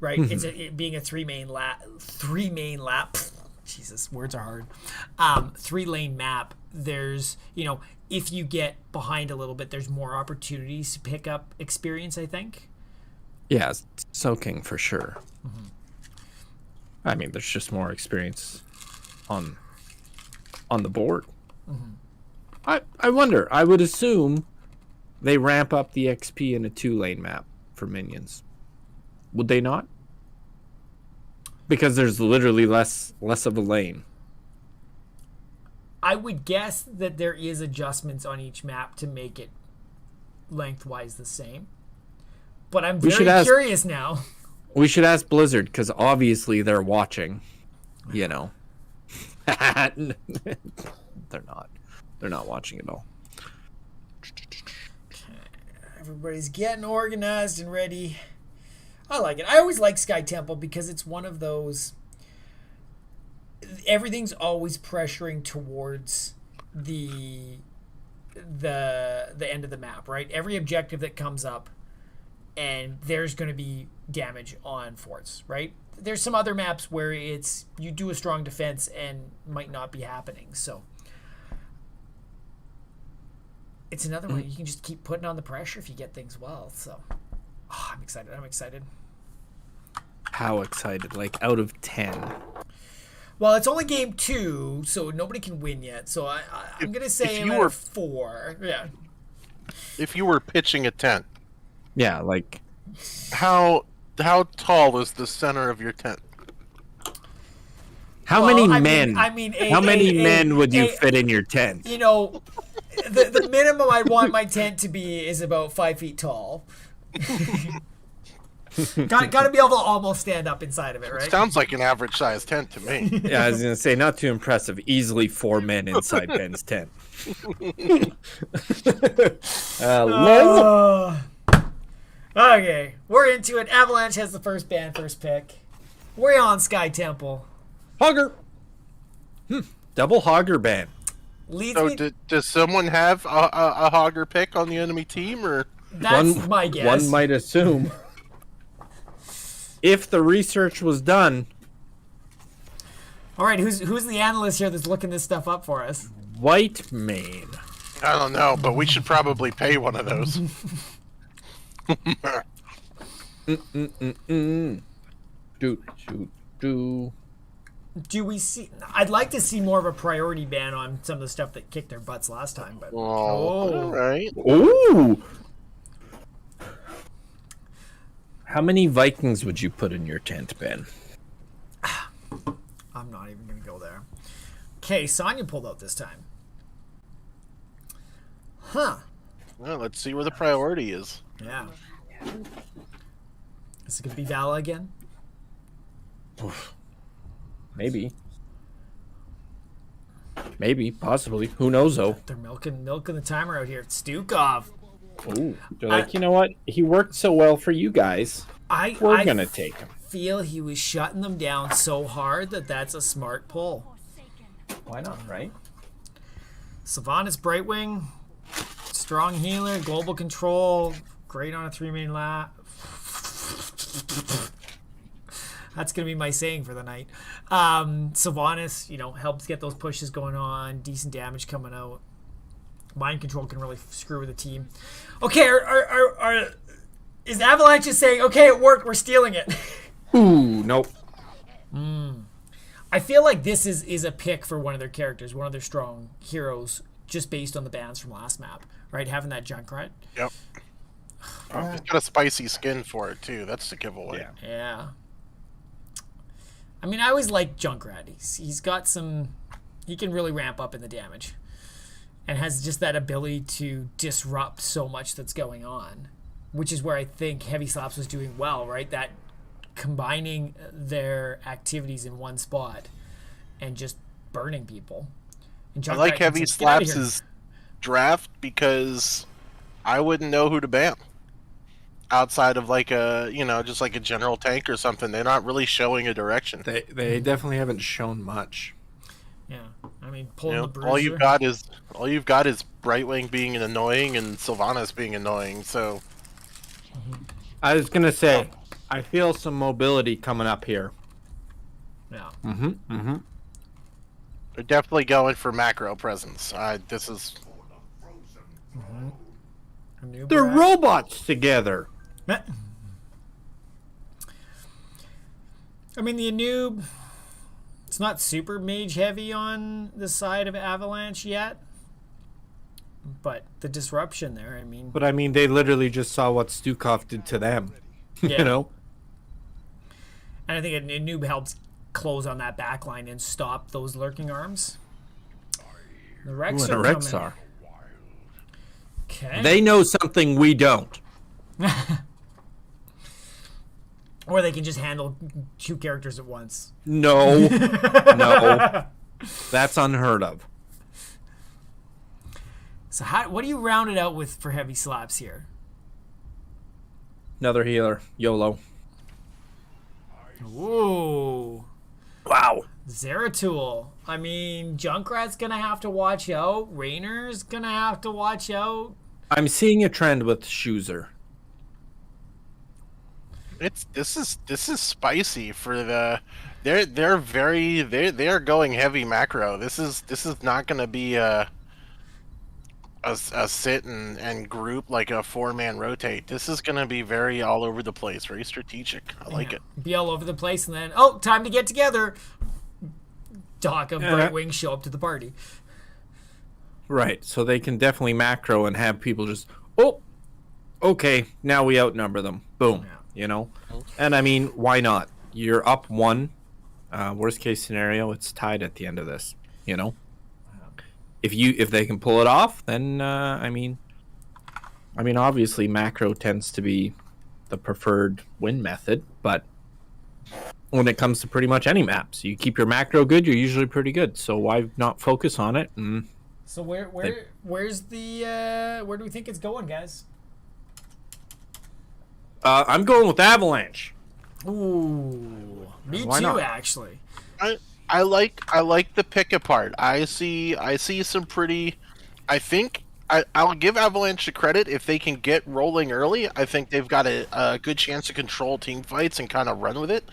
Right, it being a 3-main lap. Jesus, words are hard. 3-lane map. There's, if you get behind a little bit, there's more opportunities to pick up experience, I think. Yeah, soaking for sure. I mean, there's just more experience on the board. I wonder. I would assume they ramp up the XP in a 2-lane map for minions. Would they not? Because there's literally less of a lane. I would guess that there is adjustments on each map to make it lengthwise the same. But I'm very curious now. We should ask Blizzard, because obviously they're watching. They're not. They're not watching at all. Everybody's getting organized and ready. I like it. I always like Sky Temple because it's one of those. Everything's always pressuring towards the end of the map, right? Every objective that comes up, and there's going to be damage on forts, right? There's some other maps where it's you do a strong defense and might not be happening. So it's another one you can just keep putting on the pressure if you get things well. So I'm excited. How excited? Like out of 10. Well, it's only game 2, so nobody can win yet. So I'm going to say I'm at 4. Yeah. If you were pitching a tent. Yeah, like. How tall is the center of your tent? How many men? How many men would you fit in your tent? The minimum I want my tent to be is about 5 feet tall. Got to be able to almost stand up inside of it, right? Sounds like an average size tent to me. Yeah, I was gonna say not too impressive. Easily 4 men inside Ben's tent. Okay, we're into it. Avalanche has the first pick. We're on Sky Temple. Hogger. Double Hogger ban. Does someone have a Hogger pick on the enemy team, or that's my guess? One might assume. If the research was done. All right, who's the analyst here that's looking this stuff up for us? White mane. I don't know, but we should probably pay one of those. Do we see? I'd like to see more of a priority ban on some of the stuff that kicked their butts last time. But all right. Ooh. How many Vikings would you put in your tent, Ben? I'm not even going to go there. Okay, Sonya pulled out this time. Huh. Well, let's see where the priority is. Yeah. Is it going to be Vala again? Maybe. Maybe, possibly. Who knows, though? They're milking the timer out here. It's Stukov. Ooh. They're like, you know what? He worked so well for you guys. We're going to take him. I feel he was shutting them down so hard that's a smart pull. Why not, right? Sylvanas Brightwing, strong healer, global control, great on a 3-main lap. That's going to be my saying for the night. Sylvanas, helps get those pushes going on, decent damage coming out. Mind control can really screw with the team. Okay, is Avalanche just saying, okay, it worked, we're stealing it? Ooh, nope. I feel like this is a pick for one of their characters, one of their strong heroes, just based on the bans from last map, right? Having that Junkrat. Yep. He's got a spicy skin for it, too. That's the giveaway. Yeah. I mean, I always like Junkrat. He's got some... He can really ramp up in the damage. And has just that ability to disrupt so much that's going on. Which is where I think Heavy Slaps was doing well, right? That combining their activities in one spot and just burning people. And I like Heavy Slaps' draft because I wouldn't know who to ban. Outside of like a, just like a general tank or something. They're not really showing a direction. They definitely haven't shown much. Yeah, I mean, pulling the bruiser. All you've got is Brightwing being annoying and Sylvanas being annoying. So, I was gonna say, I feel some mobility coming up here. Yeah. They're definitely going for macro presence. This is. They're robots together. I mean, the Anub, it's not super mage heavy on the side of Avalanche yet, but the disruption there, I mean. But I mean, they literally just saw what Stukov did to them, Yeah. And I think a Anub helps close on that back line and stop those lurking arms. The Rex the Rex are. Okay. They know something we don't. Or they can just handle 2 characters at once. No. No. That's unheard of. So what do you round it out with for Heavy Slaps here? Another healer. YOLO. Ooh. Wow. Zeratul. I mean, Junkrat's going to have to watch out. Rainer's going to have to watch out. I'm seeing a trend with Schuzer. This is spicy for the. They're going heavy macro. This is not going to be a sit and group like a 4-man rotate. This is going to be very all over the place, very strategic. I like it. Be all over the place, and then time to get together. Doc of Brightwing show up to the party. Right, so they can definitely macro and have people just, okay, now we outnumber them. Boom, And I mean, why not? You're up 1. Worst case scenario, it's tied at the end of this, If they can pull it off, then, I mean, obviously macro tends to be the preferred win method, but when it comes to pretty much any maps, you keep your macro good, you're usually pretty good. So why not focus on it? So where's the where do we think it's going, guys? I'm going with Avalanche. Ooh, me Why too, not? actually. I like the pick apart. I see some pretty. I think I'll give Avalanche the credit if they can get rolling early. I think they've got a good chance to control team fights and kind of run with it.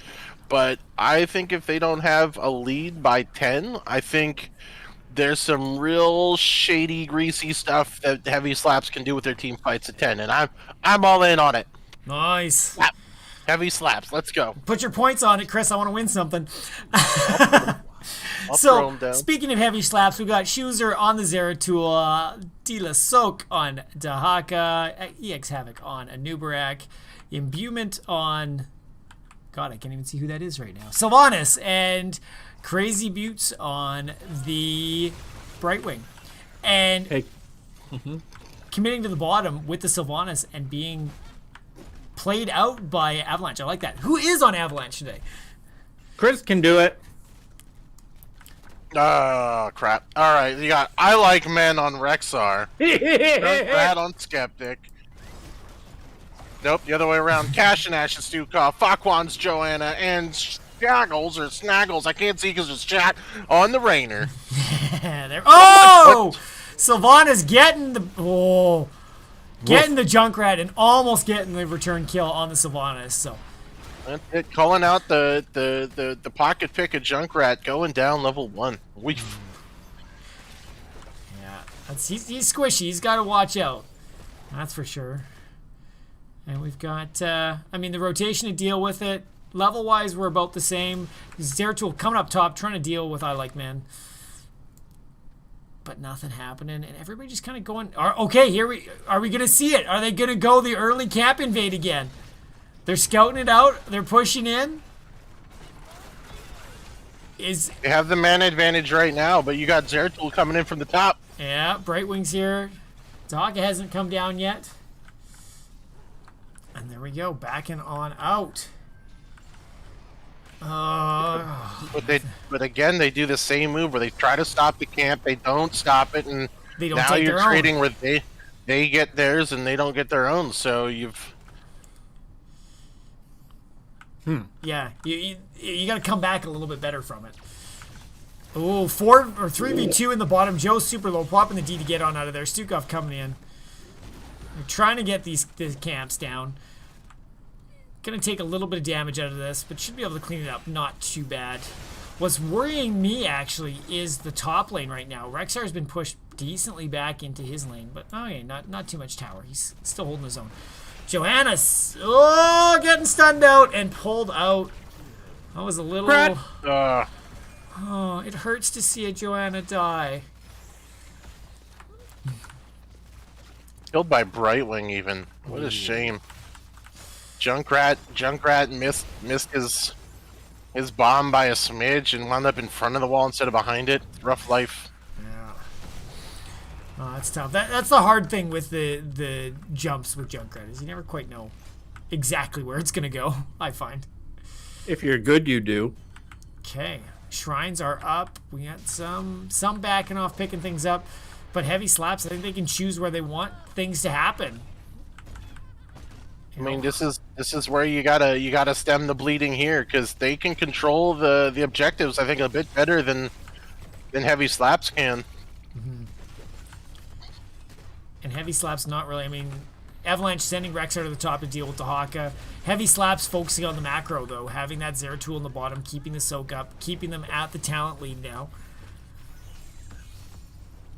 But I think if they don't have a lead by 10, I think there's some real shady, greasy stuff that Heavy Slaps can do with their team fights at 10, and I'm all in on it. Nice. Heavy Slaps, let's go. Put your points on it, Chris. I want to win something. I'll throw So, 'em down. speaking of Heavy Slaps, we've got Schuzer on the Zeratul, Dila Sok on Dahaka, EX Havoc on Anubarak, Imbuement on... God, I can't even see who that is right now. Sylvanas and Crazy Buttes on the Brightwing. And committing to the bottom with the Sylvanas and being played out by Avalanche. I like that. Who is on Avalanche today? Chris can do it. Oh, crap. Alright, you got I Like Men on Rexar. Brad on Skeptic. Nope, the other way around. Cash and Ash and Stukov, Fakwan's Joanna, and Snaggles, I can't see because it's chat, on the Rainer. Oh! Sylvanas getting the getting the Junkrat and almost getting the return kill on the Sylvanas. So Calling out the pocket pick of Junkrat going down level 1. Weef. yeah, he's squishy. He's got to watch out. That's for sure. And we've got, I mean, the rotation to deal with it. Level-wise, we're about the same. Zeratul coming up top, trying to deal with I Like Men. But nothing happening, and everybody just kind of going. Okay, are we gonna see it? Are they gonna go the early camp invade again? They're scouting it out. They're pushing in. They have the mana advantage right now, but you got Zeratul coming in from the top. Yeah, Brightwing's here. Dog hasn't come down yet. And there we go, backing on out. But again, they do the same move where they try to stop the camp, they don't stop it, and They don't now take you're their trading own. where they get theirs and they don't get their own. So you've Yeah, you got to come back a little bit better from it. Oh, 3v2 in the bottom. Joe's super low, popping the D to get on out of there. Stukov coming in. They're trying to get these camps down. Gonna take a little bit of damage out of this, but should be able to clean it up. Not too bad. What's worrying me actually is the top lane right now. Rexar's been pushed decently back into his lane, but okay, not too much tower. He's still holding his own. Johannes, getting stunned out and pulled out. That was a little. Oh, it hurts to see a Joanna die. killed by Brightwing even. What a shame. Junkrat missed his bomb by a smidge and wound up in front of the wall instead of behind it. Rough life. Yeah. Oh, that's tough. That's the hard thing with the jumps with Junkrat is you never quite know exactly where it's gonna go. I find. If you're good, you do. Okay, shrines are up. We got some backing off, picking things up, but heavy slaps. I think they can choose where they want things to happen. I mean, this is where you gotta stem the bleeding here because they can control the objectives. I think a bit better than heavy slaps can. Mm-hmm. And heavy slaps not really. I mean, Avalanche sending Rexar to the top to deal with the Haka. Heavy slaps focusing on the macro though, having that Zeratul in the bottom, keeping the soak up, keeping them at the talent lead now.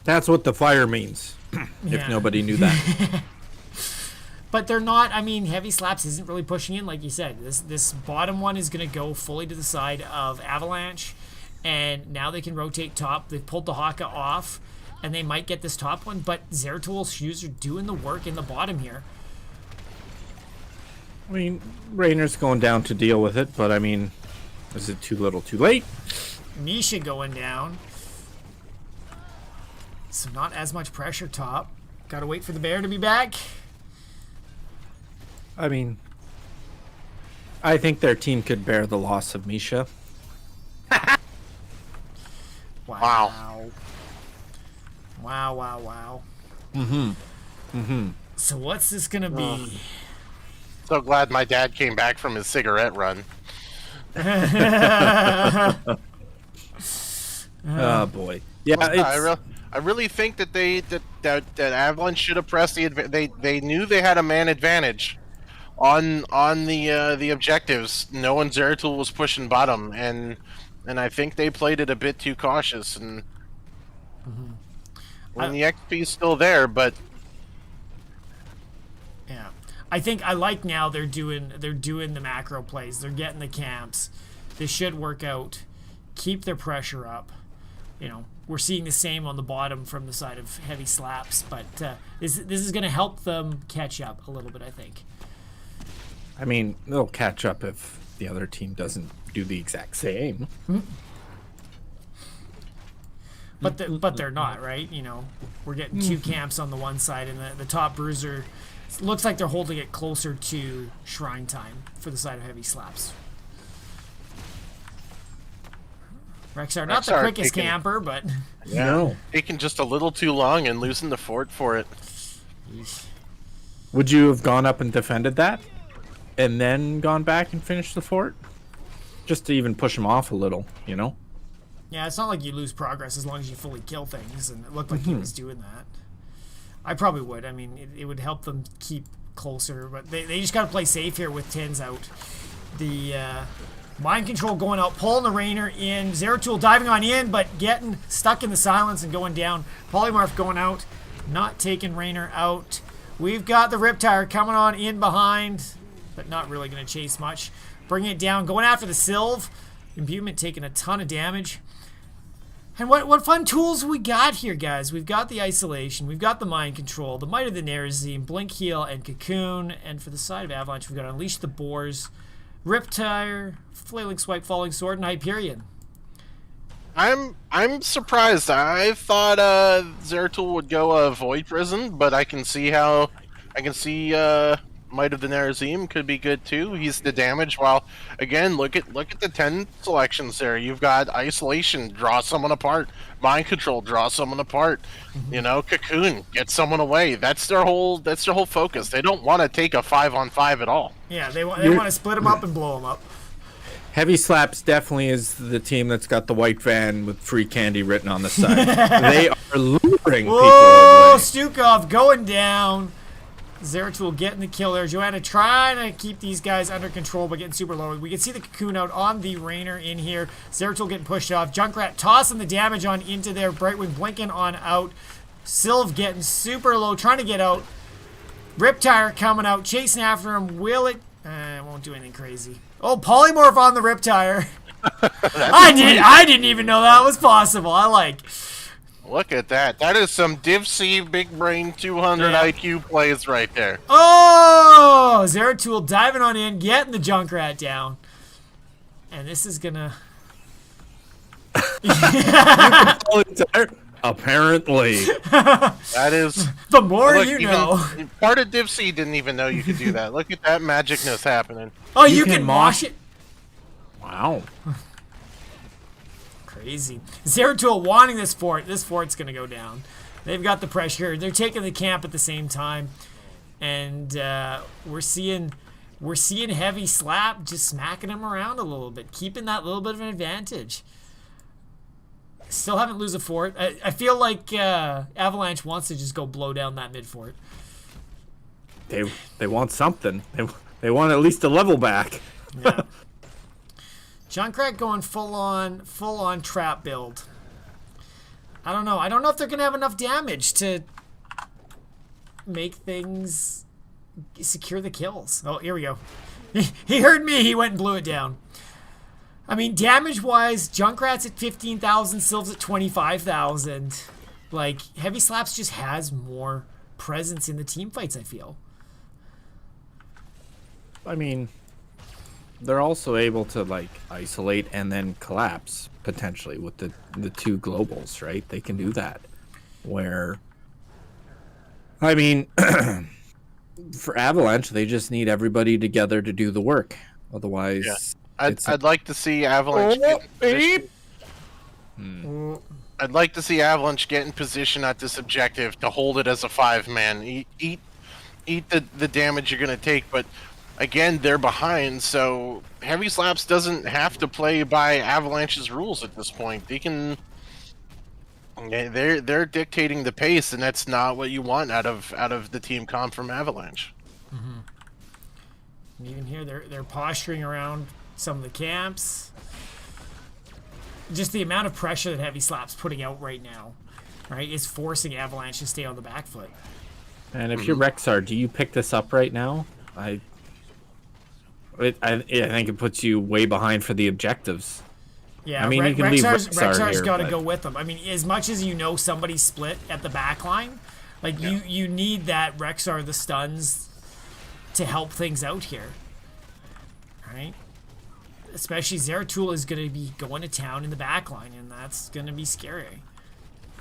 That's what the fire means. Yeah. If nobody knew that. But they're not, I mean, heavy slaps isn't really pushing in, like you said. This bottom one is going to go fully to the side of Avalanche, and now they can rotate top. They've pulled the Haka off, and they might get this top one, but Zeratul's shoes are doing the work in the bottom here. I mean, Rainer's going down to deal with it, but I mean, is it too little too late? Misha going down. So not as much pressure top. Gotta wait for the bear to be back. I mean, I think their team could bear the loss of Misha. Wow. Wow. So what's this gonna be? So glad my dad came back from his cigarette run. Oh boy. Yeah, I really think that that Avalanche should have pressed the they knew they had a man advantage on the objectives. Knowing Zeratul was pushing bottom, and I think they played it a bit too cautious. And when the XP is still there, but Yeah, I think I like now they're doing the macro plays. They're getting the camps. This should work out. Keep their pressure up. You know, we're seeing the same on the bottom from the side of heavy slaps, but this is going to help them catch up a little bit, I think. I mean, they'll catch up if the other team doesn't do the exact same. But they're not, right? You know, we're getting two camps on the one side, and the top bruiser looks like they're holding it closer to shrine time for the side of heavy slaps. Rexar, not the quickest camper, but No. taking just a little too long and losing the fort for it. Would you have gone up and defended that? And then gone back and finished the fort? Just to even push them off a little, you know? Yeah, it's not like you lose progress as long as you fully kill things, and it looked like he was doing that. I probably would. I mean, it would help them keep closer, but they just got to play safe here with Tins out. The mind control going out, pulling the Rainer in. Zeratul diving on in, but getting stuck in the silence and going down. Polymorph going out, not taking Rainer out. We've got the Riptire coming on in behind, but not really going to chase much. Bringing it down, going after the Sylve. Imbuement taking a ton of damage. And what fun tools we got here, guys. We've got the Isolation, we've got the Mind Control, the Might of the Nerazim, Blink Heal, and Cocoon. And for the side of Avalanche, we've got Unleash the Boars, Riptire, Flailing Swipe, Falling Sword, and Hyperion. I'm surprised. I thought Zeratul would go Void Prison, but I can see Might of the Nerazim could be good too. He's the damage. While again, look at the 10 selections there. You've got Isolation, draw someone apart. Mind Control, draw someone apart. You know, Cocoon, get someone away. That's their whole focus. They don't want to take a 5-on-5 at all. Yeah, they want to split them up and blow them up. Heavy Slaps definitely is the team that's got the white van with free candy written on the side. They are luring people Whoa, away. Stukov going down. Zeratul getting the kill there. Joanna trying to keep these guys under control but getting super low. We can see the Cocoon out on the Rainer in here. Zeratul getting pushed off. Junkrat tossing the damage on into there. Brightwing blinking on out. Sylve getting super low, trying to get out. Riptire coming out, chasing after him. Will it? It won't do anything crazy. Oh, Polymorph on the Riptire. I didn't even know that was possible. I like. Look at that. That is some Div C big brain 200 IQ plays right there. Oh, Zeratul diving on in, getting the Junkrat down. And this is gonna... Apparently. That is... The more you know. Part of Div C didn't even know you could do that. Look at that magicness happening. Oh, you can mosh it? Wow. Crazy. Zeratul wanting this fort. This fort's going to go down. They've got the pressure. They're taking the camp at the same time. And we're seeing Heavy Slap just smacking him around a little bit, keeping that little bit of an advantage. Still haven't lose a fort. I feel like Avalanche wants to just go blow down that mid fort. They want something. They want at least a level back. Yeah. Junkrat going full on trap build. I don't know. I don't know if they're gonna have enough damage to make things secure the kills. Oh, here we go. He heard me. He went and blew it down. I mean, damage-wise, Junkrat's at 15,000, Sylve's at 25,000. Like, Heavy Slaps just has more presence in the team fights, I feel. I mean, they're also able to, like, isolate and then collapse, potentially, with the two globals, right? They can do that. Where, I mean, for Avalanche, they just need everybody together to do the work. Otherwise... Yeah. I'd like to see Avalanche I'd like to see Avalanche get in position at this objective to hold it as a 5-man. Eat the damage you're going to take, but again, they're behind, so Heavy Slaps doesn't have to play by Avalanche's rules at this point. They can... They're dictating the pace, and that's not what you want out of the team comp from Avalanche. And even here, they're posturing around some of the camps. Just the amount of pressure that Heavy Slap's putting out right now, right, is forcing Avalanche to stay on the back foot. And if you're Rexar, do you pick this up right now? I think it puts you way behind for the objectives. Yeah, I mean, you can leave Rexar's got to but... go with them. I mean, as much as you know somebody's split at the back line, like you need that Rexar the stuns to help things out here, right? Especially Zeratul is going to be going to town in the back line, and that's going to be scary.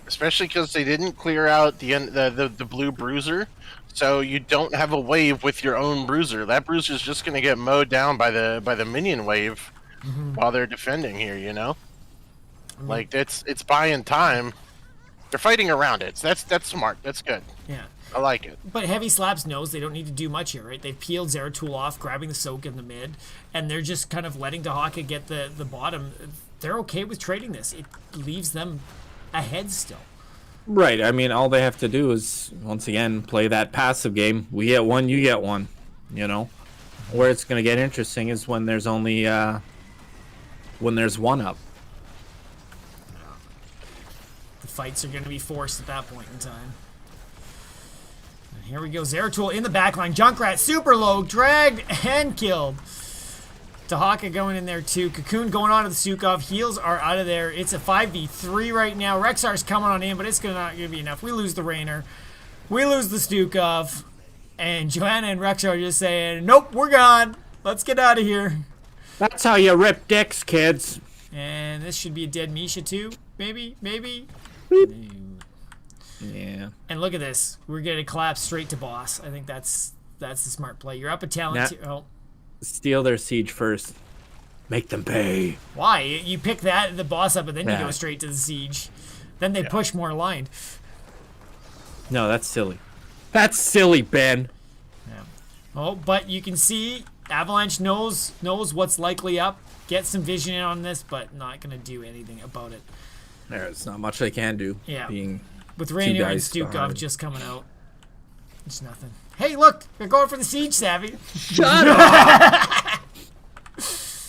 Especially because they didn't clear out the blue bruiser, so you don't have a wave with your own bruiser. That bruiser is just going to get mowed down by the minion wave while they're defending here. You know, like it's buying time. They're fighting around it. So that's smart. That's good. Yeah. I like it. But Heavy Slaps knows they don't need to do much here, right? They've peeled Zeratul off, grabbing the soak in the mid, and they're just kind of letting Dahaka get the bottom. they're okay with trading this. It leaves them ahead still. Right. I mean, all they have to do is, once again, play that passive game. We get one, you get one. You know, where it's going to get interesting is when there's only when there's one up. The fights are going to be forced at that point in time. And here we go. Zeratul in the backline. Junkrat super low, dragged and killed. Dahaka going in there too. Cocoon going on to the Sukov. Heals are out of there. It's a 5v3 right now. Rexar's coming on in, but it's not going to be enough. We lose the Rainer. We lose the Stukov. And Johanna and Rexar are just saying, nope, we're gone. Let's get out of here. That's how you rip dicks, kids. And this should be a dead Misha too. Maybe. Yeah. And look at this. We're going to collapse straight to boss. I think that's the smart play. You're up a talent. Oh. Steal their siege first. Make them pay. Why? You pick the boss up, and then you go straight to the siege. Then they push more line. No, that's silly. That's silly, Ben. Yeah. Oh, but you can see Avalanche knows what's likely up. Get some vision in on this, but not going to do anything about it. There's not much they can do. Yeah. Being with Rainier and guys Stukov behind. just coming out. It's nothing. Hey, look! They're going for the siege, Savvy. Shut up!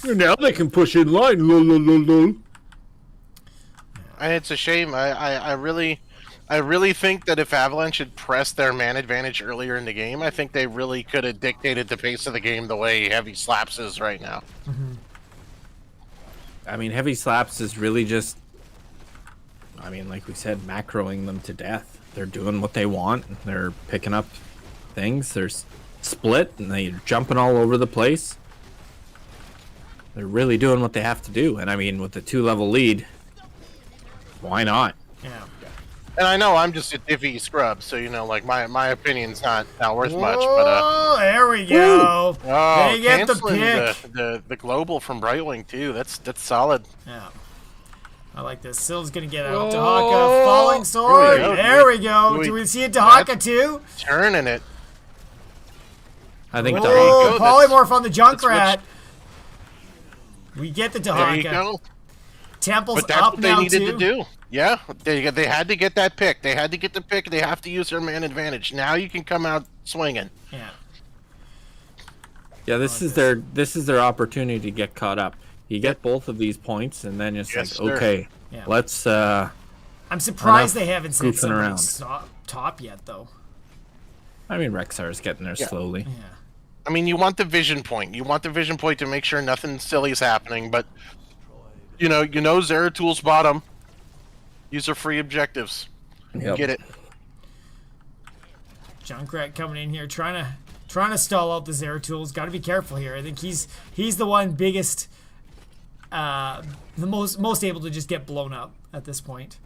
Now they can push in line. Lol, lol, lol, lol. And it's a shame. I really think that if Avalanche had pressed their man advantage earlier in the game, I think they really could have dictated the pace of the game the way Heavy Slaps is right now. Mm-hmm. I mean, Heavy Slaps is really just, I mean, like we said, macroing them to death. They're doing what they want. They're picking up things. They're split, and they're jumping all over the place. They're really doing what they have to do. And I mean, with the 2-level lead, why not? Yeah. And I know I'm just a divvy scrub, so you know, like my opinion's not worth much. But Oh, there we go. oh, They get the canceling pick. the global from Brightwing too. That's solid. Yeah. I like this. Syl's gonna get out. Dahaka, falling sword. Here we go. There we go. Do we see a Dahaka too? Turning it. I think Oh, go. polymorph on the That's Junkrat. We get the There you Dahaka. go. Temple's But that's up what they now needed too. to do. Yeah, they had to get that pick. They had to get the pick. They have to use their man advantage. Now you can come out swinging. Yeah. Yeah, this is their opportunity to get caught up. You get both of these points, and then it's Yes, like, sir. okay, Yeah. let's. I'm surprised Enough they haven't sent goofing somebody around. top yet, though. I mean, Rexar's getting there slowly. Yeah. I mean, you want the vision point. You want the vision point to make sure nothing silly is happening. But you know, Zeratul's bottom. Use their free objectives. Yep. Get it. Junkrat coming in here, trying to stall out the Zeratul's. Got to be careful here. I think he's the one biggest, the most able to just get blown up at this point.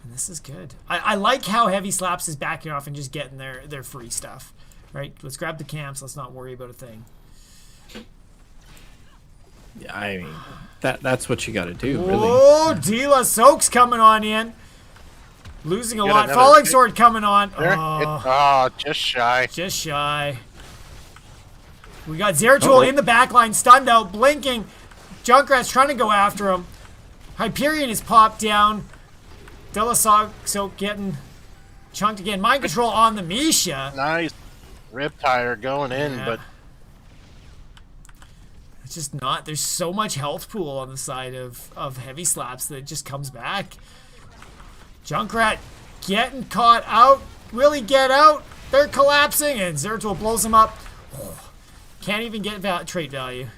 And this is good. I like how Heavy Slaps is backing off and just getting their free stuff. Right? Let's grab the camps. Let's not worry about a thing. Yeah, I mean, that's what you got to do, really. Oh, Dila Soak's coming on in. Losing a Get lot. another Falling pick. Sword coming on. There. Oh, Just shy. just shy. We got Zeratul in the back line, stunned out, blinking. Junkrat's trying to go after him. Hyperion is popped down. Dila Soak getting chunked again. Mind control on the Misha. Nice. Riptire going in, Yeah. but It's just not. There's so much health pool on the side of Heavy Slaps that it just comes back. Junkrat getting caught out. Will he get out? They're collapsing, and Zeratul blows him up. Can't even get trait value.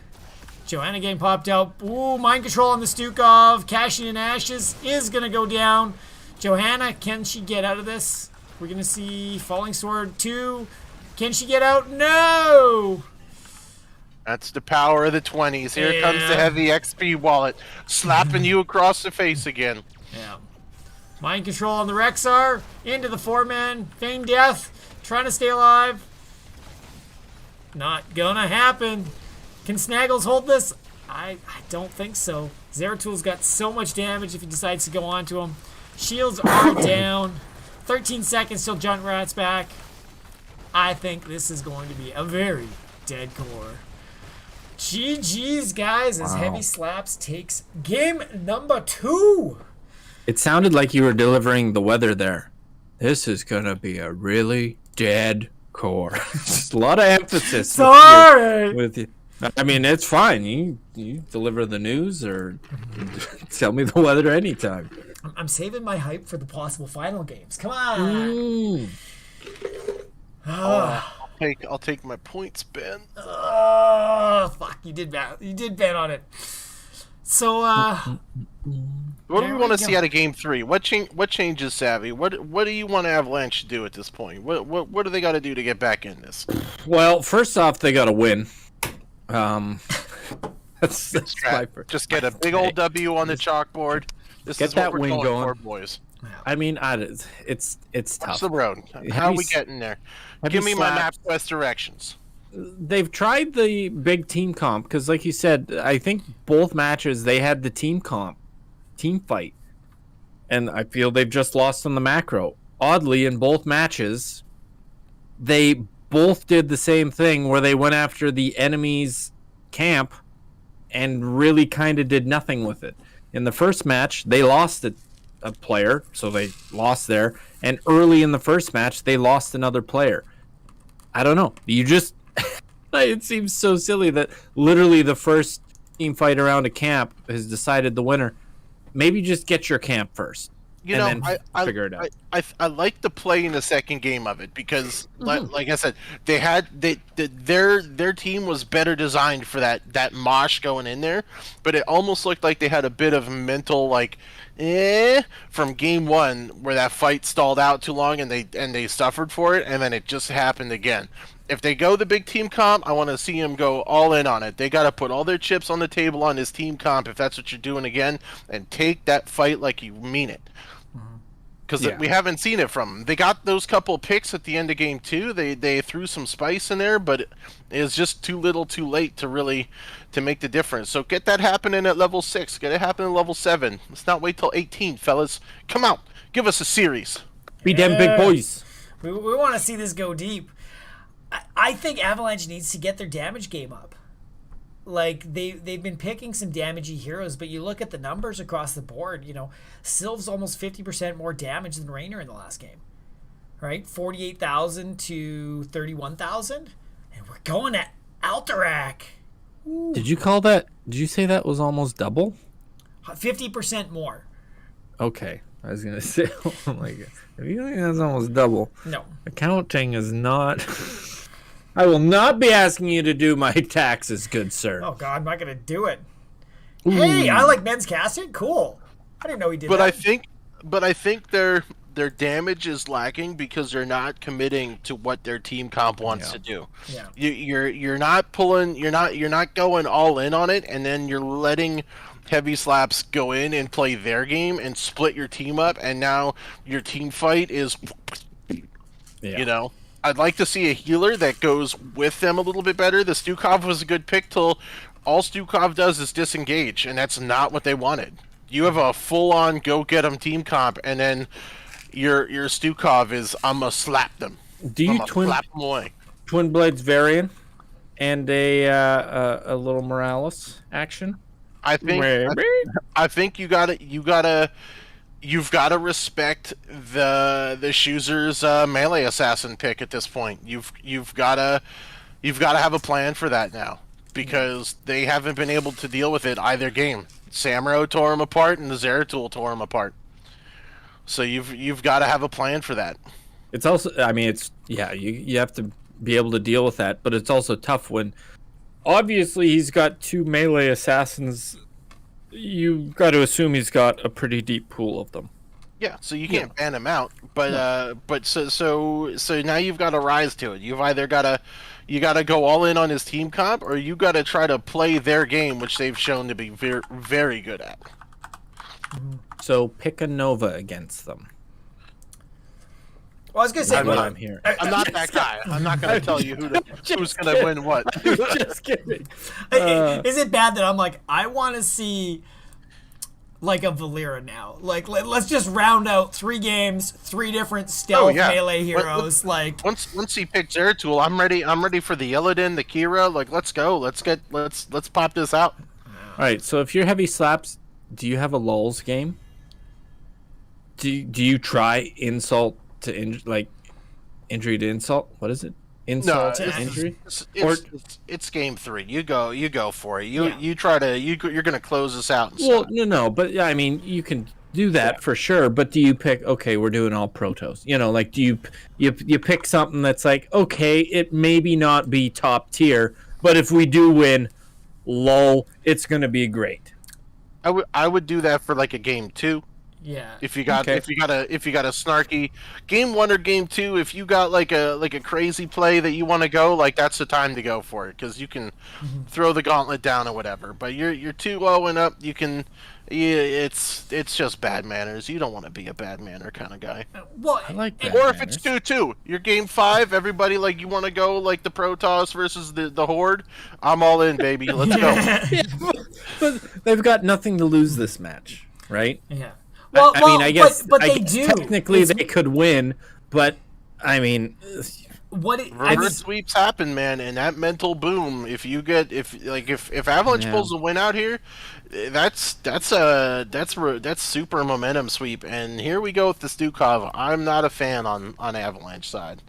Johanna getting popped out. Ooh, mind control on the Stukov. Cashing in Ashes is going to go down. Johanna, can she get out of this? We're going to see Falling Sword 2. Can she get out? No! that's the power of the 20s. Here comes the Yeah. heavy XP wallet, slapping you across the face again. Yeah. Mind control on the Rexar. Into the 4-man. Feign death. Trying to stay alive. Not gonna happen. Can Snaggles hold this? I don't think so. Zeratul's got so much damage if he decides to go onto him. Shields are down. 13 seconds till Junkrat's back. I think this is going to be a very dead core. GG's, guys, as Heavy Slaps takes game number 2. It sounded like you were delivering the weather there. This is gonna be a really dead core. Just a lot of emphasis. Sorry. With you. I mean, it's fine. You deliver the news or tell me the weather anytime. I'm saving my hype for the possible final games. Come on. I'll take my points, Ben. Oh, fuck! You did bet on it. So, what do we want to see out of Game 3? What changes, Savvy? What do you want Avalanche to do at this point? What do they got to do to get back in this? Well, first off, they got to win. That's just get a big old W on the chalkboard. This is what we're going for, boys. I mean, it's tough. What's the road? How are we getting there? Give me my MapQuest directions. They've tried the big team comp because, like you said, I think both matches they had the team fight, and I feel they've just lost on the macro. Oddly, in both matches, they both did the same thing where they went after the enemy's camp and really kind of did nothing with it. In the first match, they lost a player, so they lost there. And early in the first match, they lost another player. I don't know. You just... it seems so silly that literally the first team fight around a camp has decided the winner. Maybe just get your camp first. Then figure it out. I like the play in the second game of it because, like I said, their team was better designed for that mosh going in there, but it almost looked like they had a bit of mental from game 1 where that fight stalled out too long and they suffered for it, and then it just happened again. If they go the big team comp, I want to see them go all in on it. They got to put all their chips on the table on this team comp if that's what you're doing again, and take that fight like you mean it. Because we haven't seen it from them. They got those couple picks at the end of game 2. They threw some spice in there, but it was just too little too late to make the difference. So get that happening at level 6. Get it happening at level 7. Let's not wait till 18, fellas. Come out. Give us a series. Be them big boys. We want to see this go deep. I think Avalanche needs to get their damage game up. Like, they've been picking some damagey heroes, but you look at the numbers across the board, Sylv's almost 50% more damage than Raynor in the last game. Right? 48,000 to 31,000. And we're going at Alterac. Ooh. Did you say that was almost double? 50% more. Okay. I was going to say, oh my God. If you think that's almost double. No. Accounting is not... I will not be asking you to do my taxes, good sir. Oh, God, I'm not going to do it. Ooh. Hey, I like men's casting. Cool. I didn't know he did that. I think their damage is lacking because they're not committing to what their team comp wants to do. Yeah. You're not going all in on it, and then you're letting Heavy Slaps go in and play their game and split your team up, and now your team fight is, I'd like to see a healer that goes with them a little bit better. The Stukov was a good pick till all Stukov does is disengage, and that's not what they wanted. You have a full-on go-get-em team comp, and then your Stukov is, I'm going to slap them. Do you slap them away. Twin Blades variant and a little Morales action? I think you've got to respect the Shoezer's melee assassin pick at this point. You've got to have a plan for that now because they haven't been able to deal with it either game. Samuro tore him apart and the Zeratul tore him apart. So you've got to have a plan for that. It's also, you have to be able to deal with that, but it's also tough when obviously he's got 2 melee assassins. You've got to assume he's got a pretty deep pool of them. Yeah, so you can't ban him out, but so now you've got to rise to it. You've either got to go all in on his team comp, or you got to try to play their game, which they've shown to be very, very good at. So pick a Nova against them. Well, I was gonna say, I'm here. I'm not that guy. I'm not gonna tell you who's gonna win what. Just kidding. Is it bad that I'm like, I want to see like a Valera now. Like let's just round out 3 games, 3 different stealth melee heroes. Once he picks Zeratul, I'm ready. I'm ready for the Illidan, the Kira. Like let's go. Let's pop this out. All right. So if you're heavy slaps, do you have a lulls game? Do you try insult to injury to insult? What is it? Insult to injury? It's game 3. You go for it. You try to you're gonna close this out. And well, no, but yeah, I mean you can do that for sure. But do you pick? Okay, we're doing all Protoss. Like do you pick something that's like okay, it maybe not be top tier, but if we do win, lol, it's gonna be great. I would do that for like a game 2. Yeah. If you got a snarky game 1 or game 2, if you got like a crazy play that you want to go, like that's the time to go for it because you can throw the gauntlet down or whatever. But you're 2-0 and up, you can. It's just bad manners. You don't want to be a bad manner kind of guy. Well, I like that. Or if it's 2-2, you're game 5. Everybody like you want to go like the Protoss versus the Horde. I'm all in, baby. Let's go. But they've got nothing to lose this match, right? Yeah. Well, I mean, I guess, but I they guess do. Technically, they could win, but I mean, reverse sweeps happen, man, and that mental boom. If Avalanche pulls a win out here, that's super momentum sweep. And here we go with the Stukov. I'm not a fan on Avalanche side.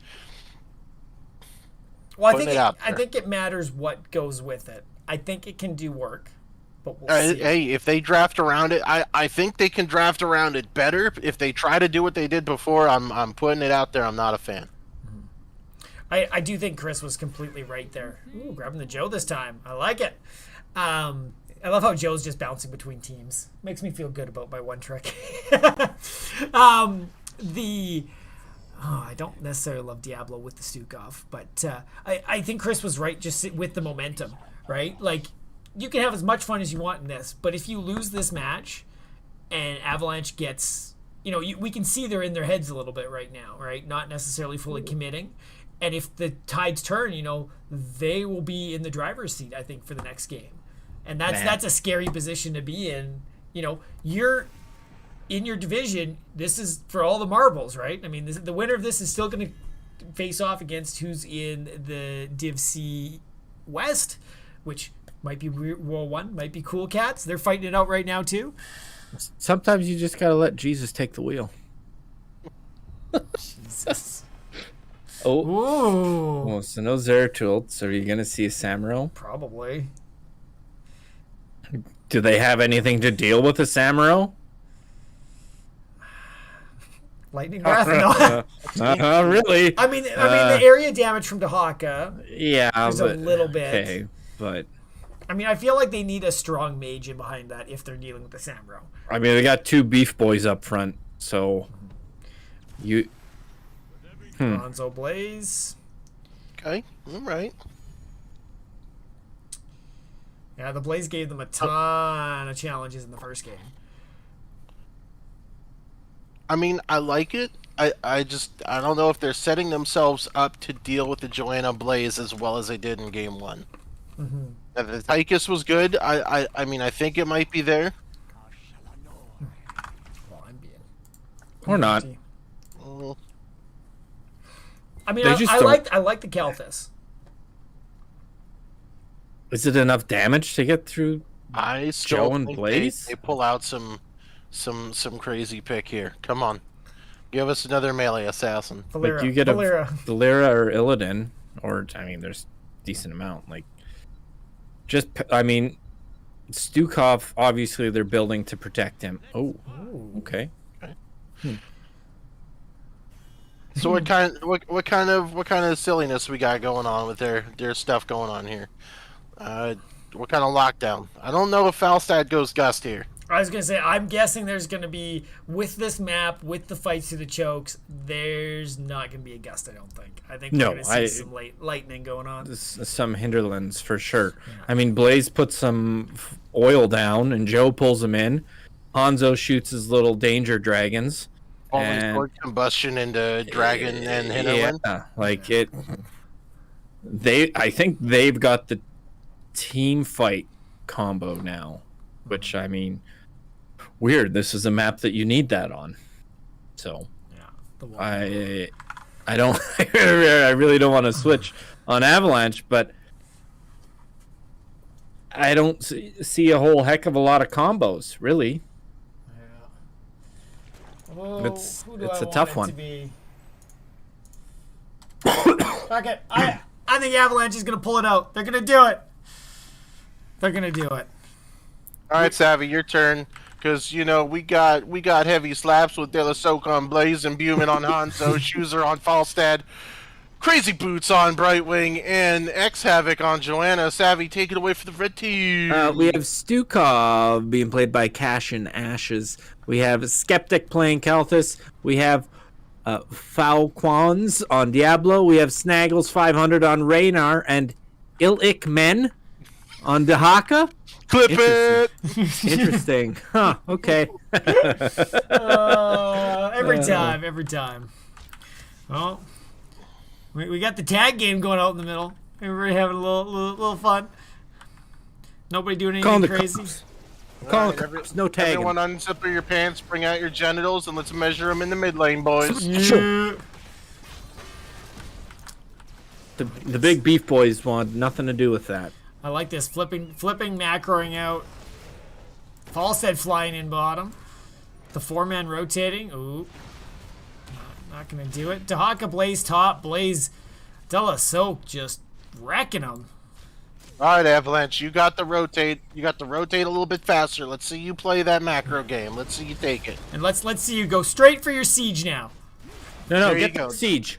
Well, I think it matters what goes with it. I think it can do work. But we'll see. Hey, if they draft around it, I think they can draft around it better. If they try to do what they did before, I'm putting it out there. I'm not a fan. I do think Chris was completely right there. Ooh, grabbing the Joe this time. I like it. I love how Joe's just bouncing between teams. Makes me feel good about my one trick. I don't necessarily love Diablo with the Stukov, but I think Chris was right just with the momentum, right? Like, you can have as much fun as you want in this, but if you lose this match and Avalanche gets, we can see they're in their heads a little bit right now, right? Not necessarily fully committing. And if the tides turn, they will be in the driver's seat, I think, for the next game. And that's a scary position to be in. You're in your division. This is for all the marbles, right? I mean, the winner of this is still going to face off against who's in the Div C West, which might be World 1, might be Cool Cats. They're fighting it out right now, too. Sometimes you just got to let Jesus take the wheel. Jesus. Oh. Ooh. Well, so no Zeratul. So are you going to see a Samuro? Probably. Do they have anything to deal with a Samuro? Lightning Breath? No. Really? I mean, the area damage from Dahaka. Yeah, there's a little bit. Okay, but I mean, I feel like they need a strong mage in behind that if they're dealing with the Samuro. I mean, they got 2 beef boys up front, so Bronzo Blaze. Okay, all right. Yeah, the Blaze gave them a ton of challenges in the first game. I mean, I like it. I don't know if they're setting themselves up to deal with the Joanna Blaze as well as they did in game 1. Mm-hmm. The Tychus was good. I mean, I think it might be there. Well, I'm being or not. I mean, I like the Kalthus. Is it enough damage to get through I still Joe and think Blaze? They pull out some crazy pick here. Come on. Give us another melee assassin. Valera. Like you get Valera. a Valera or Illidan, or I mean, there's decent amount. Like, I mean, Stukov. Obviously, they're building to protect him. Oh, okay. So what kind of silliness we got going on with their stuff going on here? What kind of lockdown? I don't know if Falstad goes Gust here. I was going to say, I'm guessing there's going to be, with this map, with the fights through the chokes, there's not going to be a Gust, I don't think. I think we're going to see some lightning going on. Some Hinterlands, for sure. Yeah. I mean, Blaze puts some oil down, and Joe pulls him in. Hanzo shoots his little danger dragons. Always combustion into dragon and Hinterland. Yeah, like it. I think they've got the team fight combo now, which I mean, weird. This is a map that you need that on. So Yeah, the one. I don't. I really don't want to switch on Avalanche, but I don't see a whole heck of a lot of combos, really. Oh, It's who do a I want tough it one. to be? Fuck it. I think Avalanche is gonna pull it out. They're gonna do it. They're gonna do it. All right, Savvy, your turn. Because, you know, we got heavy slaps with De La Soak on Blaze and Buman on Hanzo, Schuser on Falstad, Crazy Boots on Brightwing, and X Havoc on Joanna. Savvy, take it away for the red team. We have Stukov being played by Cash and Ashes. We have Skeptic playing Kelthus. We have Falquans on Diablo. We have Snaggles 500 on Raynar and Ilik Men on Dahaka. Clip it! Interesting. Huh, okay. Every time. Well, we got the tag game going out in the middle. Everybody having a little fun. Nobody doing Calling anything the crazy. cops. Calling the cops. No tagging. Everyone unzip your pants, bring out your genitals, and let's measure them in the mid lane, boys. Yeah. The big beef boys want nothing to do with that. I like this flipping, macroing out. Falstead flying in bottom. The 4-man rotating. Ooh, not gonna do it. Dahaka Blaze top. Blaze De La Soak just wrecking them. All right, Avalanche, you got the rotate. You got to rotate a little bit faster. Let's see you play that macro game. Let's see you take it. And let's see you go straight for your siege now. No, There you get go. the siege.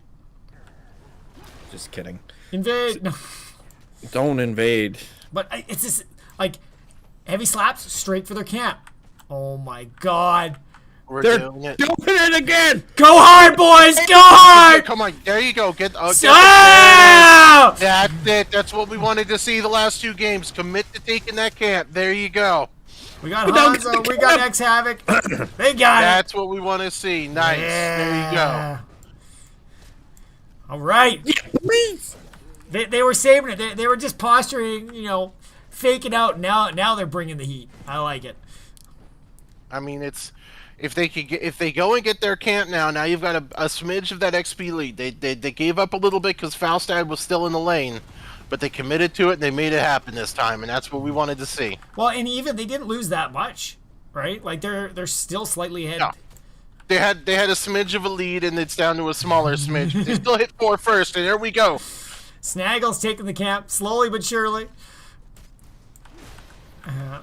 Just kidding. Invade. No. Don't invade. But it's just like heavy slaps straight for their camp. Oh my god. We're They're doing it. doing it again. Go hard, boys! Go hard! Come on, there you go. Get the Ah! That's it. That's what we wanted to see the last 2 games. Commit to taking that camp. There you go. We got Hanzo, we got X Havoc. They got it. That's what we want to see. Nice. There you go. All right. Yeah, please. They were saving it. They were just posturing, faking out. Now they're bringing the heat. I like it. I mean, it's if they go and get their camp now you've got a smidge of that XP lead. They gave up a little bit because Falstad was still in the lane, but they committed to it and they made it happen this time, and that's what we wanted to see. Well, and even they didn't lose that much, right? Like they're still slightly ahead. No. They had a smidge of a lead, and it's down to a smaller smidge. They still hit 4 first, and there we go. Snaggle's taking the camp slowly but surely.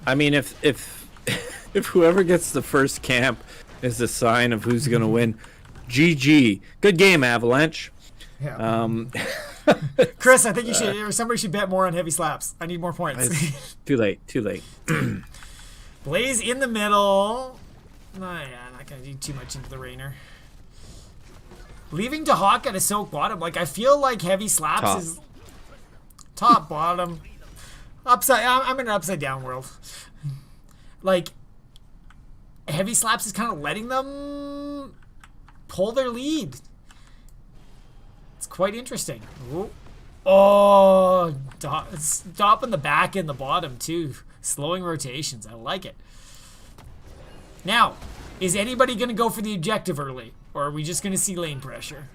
I mean, if whoever gets the first camp is a sign of who's gonna win, GG. Good game, Avalanche. Yeah. Chris, I think you should, or somebody should bet more on heavy slaps. I need more points. Too late. Blaze in the middle. Nah, not gonna do too much into the Rainer. Leaving Dahaka to soak bottom. Like, I feel like heavy slaps Top. is top, bottom, upside. I'm in an upside down world. Like, heavy slaps is kind of letting them pull their lead. It's quite interesting. Ooh. Oh, stopping the back and the bottom too. Slowing rotations. I like it. Now, is anybody going to go for the objective early, or are we just going to see lane pressure?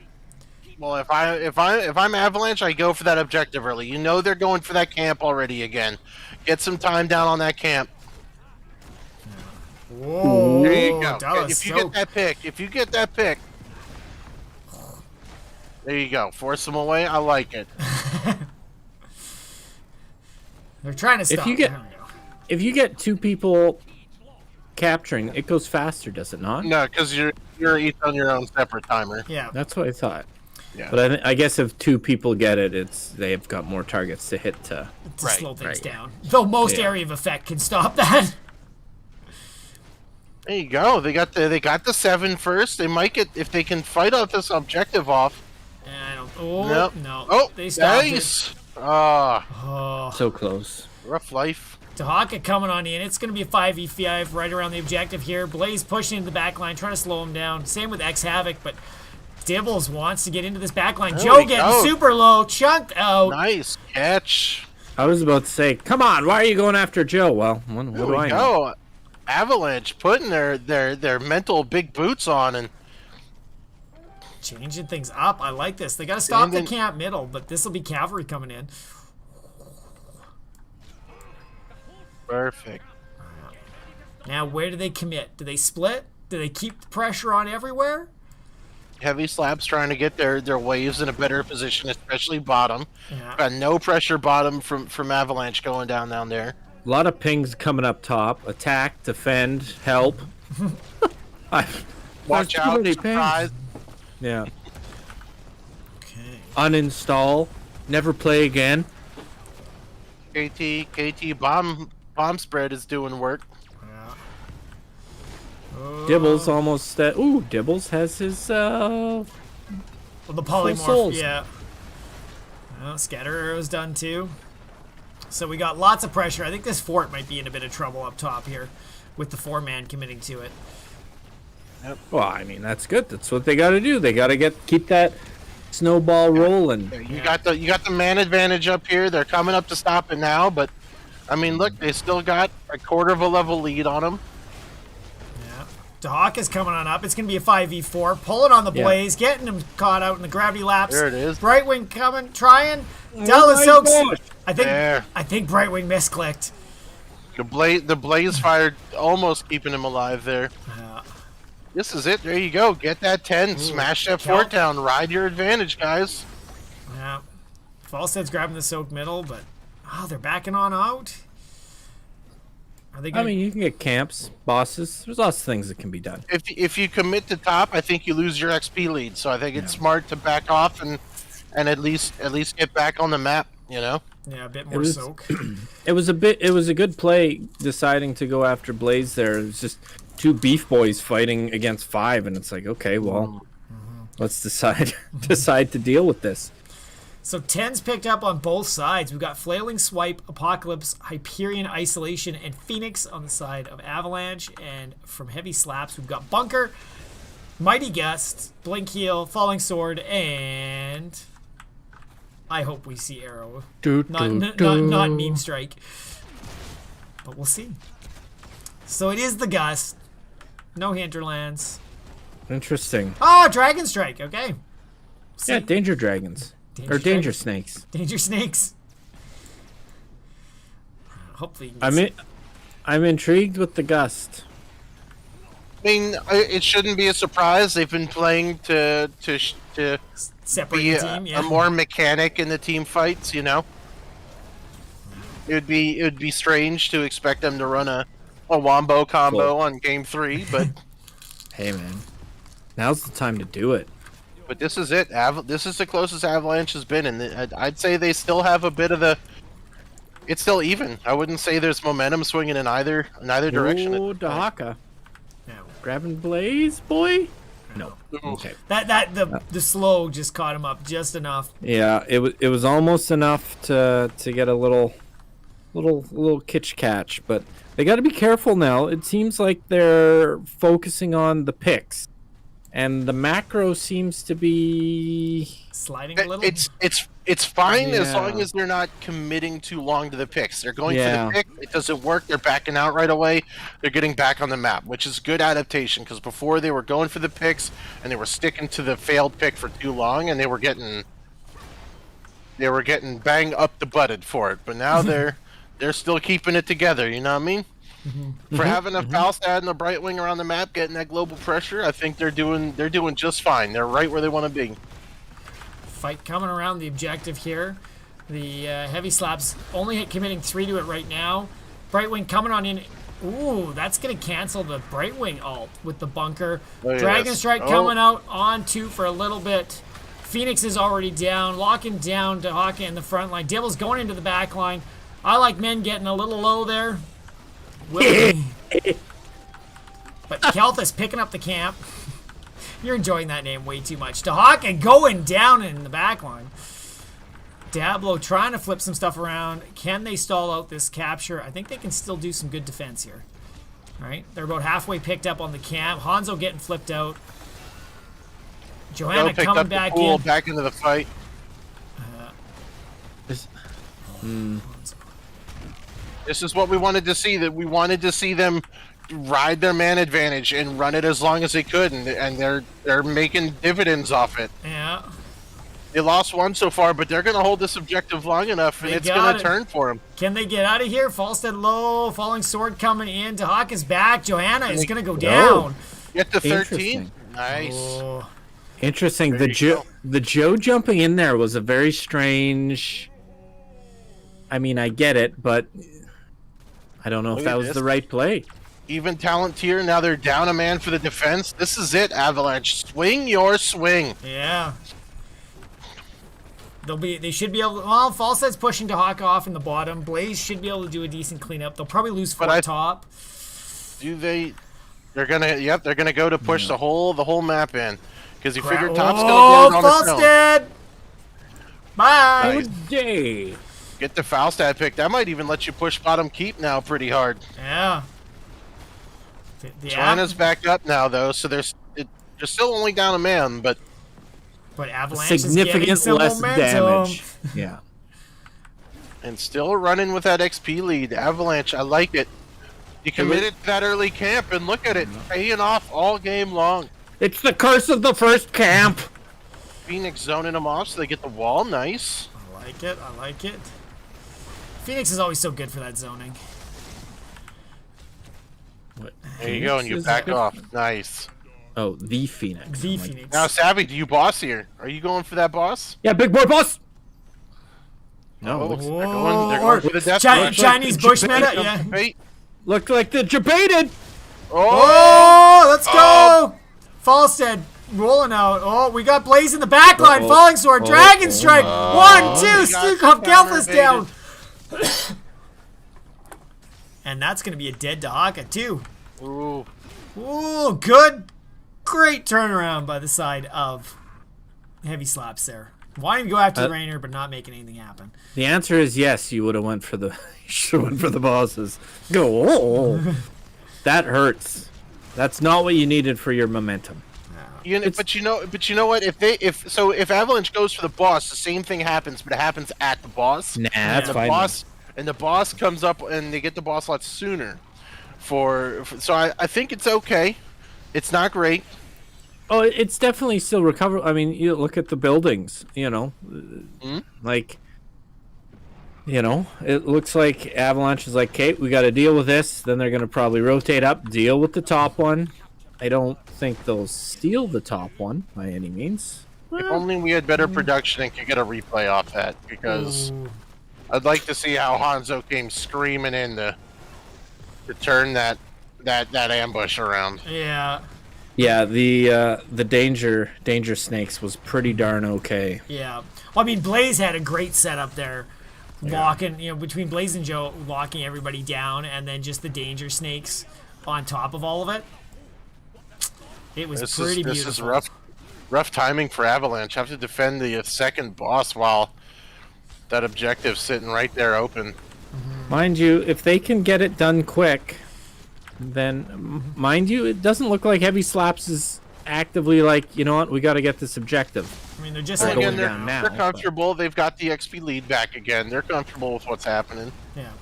Well, if I'm Avalanche, I go for that objective early. You know they're going for that camp already again. Get some time down on that camp. Whoa, There you go. that was If you so- get that pick, there you go. Force them away. I like it. They're trying to stop. you get- There we go. If you get 2 people capturing, it goes faster, does it not? No, because you're each on your own separate timer. Yeah. That's what I thought. Yeah. But I guess if 2 people get it, they've got more targets to hit to. To Right, slow things right. down. Though most Yeah. area of effect can stop that. There you go. They got the 7 first. They might get, if they can fight out this objective off. And I don't. Oh Nope. no. Oh, They stopped nice. Ah, it. Oh, So close. rough life. Dahaka coming on in. It's going to be a 5v5 right around the objective here. Blaze pushing into the back line, trying to slow him down. Same with X Havoc, but Dibbles wants to get into this back line. There Joe we getting go. super low, chunked out. Nice catch. I was about to say, come on, why are you going after Joe? Well, what There do we I know? go. Avalanche putting their mental big boots on and Changing things up. I like this. They got to stop the camp middle, but this will be cavalry coming in. perfect. Now, where do they commit? Do they split? Do they keep the pressure on everywhere? Heavy slabs trying to get their waves in a better position, especially bottom. Yeah. Got no pressure bottom from Avalanche going down there. A lot of pings coming up top. Attack, defend, help. Watch There's too out, many surprise. pings. Yeah. Okay. Uninstall. Never play again. KT bomb spread is doing work. Yeah. Dibbles almost. Ooh, Dibbles has his. Well, the polymorph. souls. Yeah. Well, scatter arrow's done too. So we got lots of pressure. I think this fort might be in a bit of trouble up top here, with the 4-man committing to it. Well, I mean that's good. That's what they got to do. They got to keep that snowball rolling. You got the man advantage up here. They're coming up to stop it now, but I mean, look, they still got a quarter of a level lead on them. Yeah. Dahak is coming on up. It's going to be a 5v4. Pulling on the Blaze, getting him caught out in the gravity laps. There it is. Brightwing coming, trying. Dell is so. I think Brightwing misclicked. The blaze fired, almost keeping him alive there. This is it. There you go. Get that 10. Smash that fort down. Ride your advantage, guys. Yeah. Falstead's grabbing the soak middle, but they're backing on out. Are they gonna... I mean, you can get camps, bosses. There's lots of things that can be done. If you commit to top, I think you lose your XP lead. So I think it's smart to back off and at least get back on the map. You know. Yeah, a bit more soak. It was a good play deciding to go after Blaze there. It was just 2 beef boys fighting against 5, and it's like, okay, well, let's decide to deal with this. So 10's picked up on both sides. We've got Flailing Swipe, Apocalypse, Hyperion Isolation, and Phoenix on the side of Avalanche. And from Heavy Slaps, we've got Bunker, Mighty Gust, Blink Heal, Falling Sword, and I hope we see Arrow. Not Meme Strike. But we'll see. So it is the Gust. No Hinterlands. Interesting. Oh, Dragon Strike. Okay. Yeah, Danger Dragons. Danger Snakes. Danger Snakes. Hopefully. I'm intrigued with the Gust. I mean, it shouldn't be a surprise. They've been playing to separate be team, a more mechanic in the team fights. You know, it would be strange to expect them to run a wombo combo on game 3, but hey man, now's the time to do it. But this is it. This is the closest Avalanche has been, and I'd say they still have a bit of the. It's still even. I wouldn't say there's momentum swinging in either direction. Oh, Dahaka. Yeah, grabbing Blaze, boy. No. Okay. The slow just caught him up just enough. Yeah, it was almost enough to get a little kitch catch, but they got to be careful now. It seems like they're focusing on the picks, and the macro seems to be sliding a little. It's fine as long as they're not committing too long to the picks. They're going for the pick. It doesn't work. They're backing out right away. They're getting back on the map, which is good adaptation, because before they were going for the picks and they were sticking to the failed pick for too long, and they were getting bang up the butted for it. But now they're still keeping it together. You know what I mean? For having a Falstad and a Brightwing around the map, getting that global pressure, I think they're doing just fine. They're right where they want to be. Fight coming around the objective here. The Heavy Slaps only committing 3 to it right now. Brightwing coming on in. Ooh, that's going to cancel the Brightwing ult with the Bunker. Dragon Strike coming out on 2 for a little bit. Phoenix is already down, locking down Dahaka in the front line. Devil's going into the back line. I like men getting a little low there. But Kelthus picking up the camp. You're enjoying that name way too much. Dahaka going down in the back line. Diablo trying to flip some stuff around. Can they stall out this capture? I think they can still do some good defense here. All right, they're about halfway picked up on the camp. Hanzo getting flipped out. Johanna coming back in. Back into the fight. This is what we wanted to see. That we wanted to see them ride their man advantage and run it as long as they could, and they're making dividends off it. Yeah. They lost one so far, but they're going to hold this objective long enough, and it's going to turn for them. Can they get out of here? Falstead low, falling sword coming in. Dahak is back. Johanna is going to go down. Get to 13. Nice. Oh. Interesting. The Joe jumping in there was a very strange. I mean, I get it, but I don't know if that was the right play. Even talent tier. Now they're down a man for the defense. This is it, Avalanche. Swing your swing. Yeah. They should be able to, well, Falstead's pushing Dahak off in the bottom. Blaze should be able to do a decent cleanup. They'll probably lose top. Do they? They're gonna go to push the whole map in. Because you figure top's gonna get it on its own. Falstead! Bye! Good day. Get the Falstad pick. That might even let you push bottom keep now pretty hard. Yeah. China's back up now, though, so they're still only down a man, but Avalanche significant is getting less some momentum. damage. Yeah. And still running with that XP lead. Avalanche, I like it. You committed to that early camp, and look at it, paying off all game long. It's the curse of the first camp. Phoenix zoning them off so they get the wall. Nice. I like it. I like it. Phoenix is always so good for that zoning. There you go, and you back off. Nice. Oh, the Phoenix. The Phoenix. Now, Savvy, do you boss here? Are you going for that boss? Yeah, big boy boss. No, No, they're going for the death Chinese bush meta. Yeah. Wait. looked like they're debated. Oh, let's go! Falstead rolling out. Oh, we got Blaze in the back line. Falling Sword. Dragon Strike. 1, 2. Stukov Gelfless down. And that's going to be a dead Dahaka, too. Ooh. Ooh, good. Great turnaround by the side of Heavy Slaps there. Wanting to go after the Rainer, but not making anything happen. The answer is yes. You would have went for the. You should have went for the bosses. Go. Oh. That hurts. That's not what you needed for your momentum. But you know what? If Avalanche goes for the boss, the same thing happens, but it happens at the boss. Nah, that's the fine. And the boss comes up, and they get the boss a lot sooner. So I think it's okay. It's not great. Oh, it's definitely still recoverable. I mean, you look at the buildings. You know, like. You know, it looks like Avalanche is like, okay, we got to deal with this. Then they're going to probably rotate up, deal with the top one. I don't think they'll steal the top one by any means. If only we had better production and could get a replay off that, because I'd like to see how Hanzo came screaming in to turn that ambush around. Yeah. Yeah, the danger snakes was pretty darn okay. Yeah. Well, I mean, Blaze had a great setup there. Locking, between Blaze and Joe, locking everybody down, and then just the danger snakes on top of all of it. It was pretty beautiful. This is rough timing for Avalanche. Have to defend the second boss while that objective's sitting right there open. Mind you, if they can get it done quick, then, mind you, it doesn't look like Heavy Slaps is actively like, you know what, we got to get this objective. I mean, they're just going down now. They're comfortable. They've got the XP lead back again. They're comfortable with what's happening. Yeah.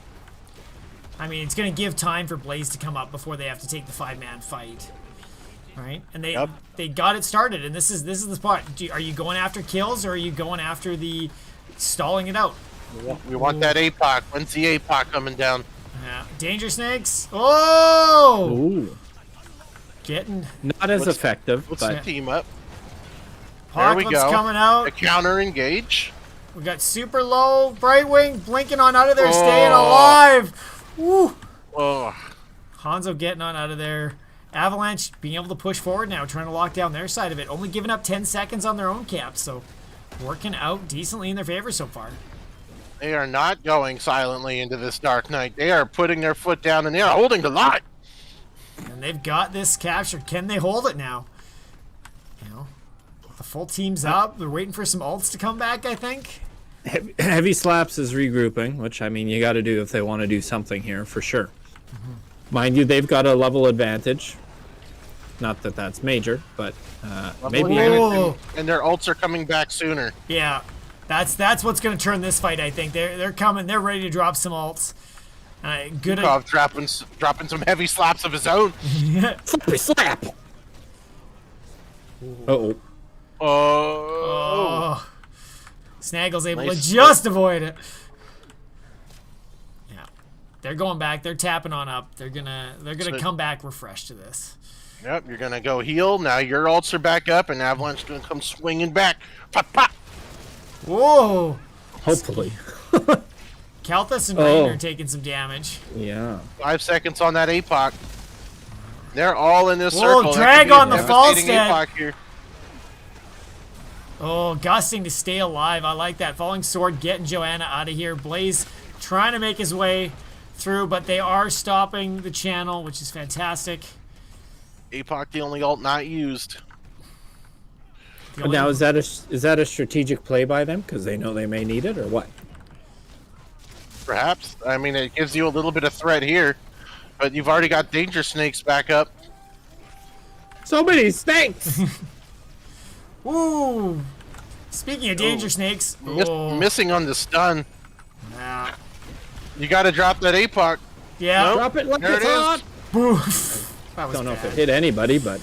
I mean, it's going to give time for Blaze to come up before they have to take the 5-man fight. Right? And they got it started, and this is the spot. Are you going after kills, or are you going after the stalling it out? We want that APOC. When's the APOC coming down? Yeah. Danger snakes. Oh! Ooh. Getting not as effective. Let's But team up. There we go. Coming out. A counter engage. We got super low Brightwing blinking on out of there, staying alive. Woo! Oh. Hanzo getting on out of there. Avalanche being able to push forward now, trying to lock down their side of it. Only giving up 10 seconds on their own cap, so working out decently in their favor so far. They are not going silently into this Dark Knight. They are putting their foot down, and they are holding the line. And they've got this captured. Can they hold it now? The full team's up. They're waiting for some ults to come back, I think. Heavy Slaps is regrouping, which, I mean, you got to do if they want to do something here, for sure. Mind you, they've got a level advantage. Not that that's major, but maybe. And their ults are coming back sooner. Yeah, that's what's going to turn this fight, I think. They're coming. They're ready to drop some ults. Good. Dropping some heavy slaps of his own. Flippy slap. Uh-oh. Oh. Snaggle's able Nice to just avoid it. Yeah. They're going back. They're tapping on up. They're gonna come back refreshed to this. Yep, you're gonna go heal. Now your ults are back up, and Avalanche gonna come swinging back. Pop, pop. Whoa! Hopefully. Kalthus and Rain are taking some damage. Yeah. 5 seconds on that APOC. They're all in this Whoa, circle. drag on the devastating Falstad. APOC here. Oh, gusting to stay alive. I like that. Falling Sword getting Joanna out of here. Blaze trying to make his way through, but they are stopping the channel, which is fantastic. APOC, the only ult not used. Now, is that a strategic play by them because they know they may need it, or what? Perhaps. I mean, it gives you a little bit of threat here, but you've already got Danger Snakes back up. So many snakes. Ooh. Speaking of Danger Snakes. Missing on the stun. Nah. You got to drop that APOC. Yeah. Nope. Drop it like There it's it is. hot. Boof. That was Don't know bad. if it hit anybody, but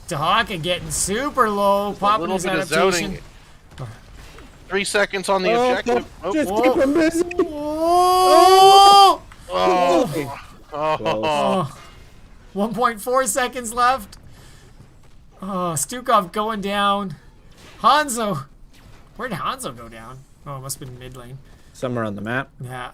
Dahaka getting super low. Popping his little bit of adaptation. zoning. 3 seconds on the objective. just keep them busy. Oh! Oh. Oh. 1.4 seconds left. Oh, Stukov going down. Hanzo. Where did Hanzo go down? Oh, it must have been mid lane. Somewhere on the map. Yeah.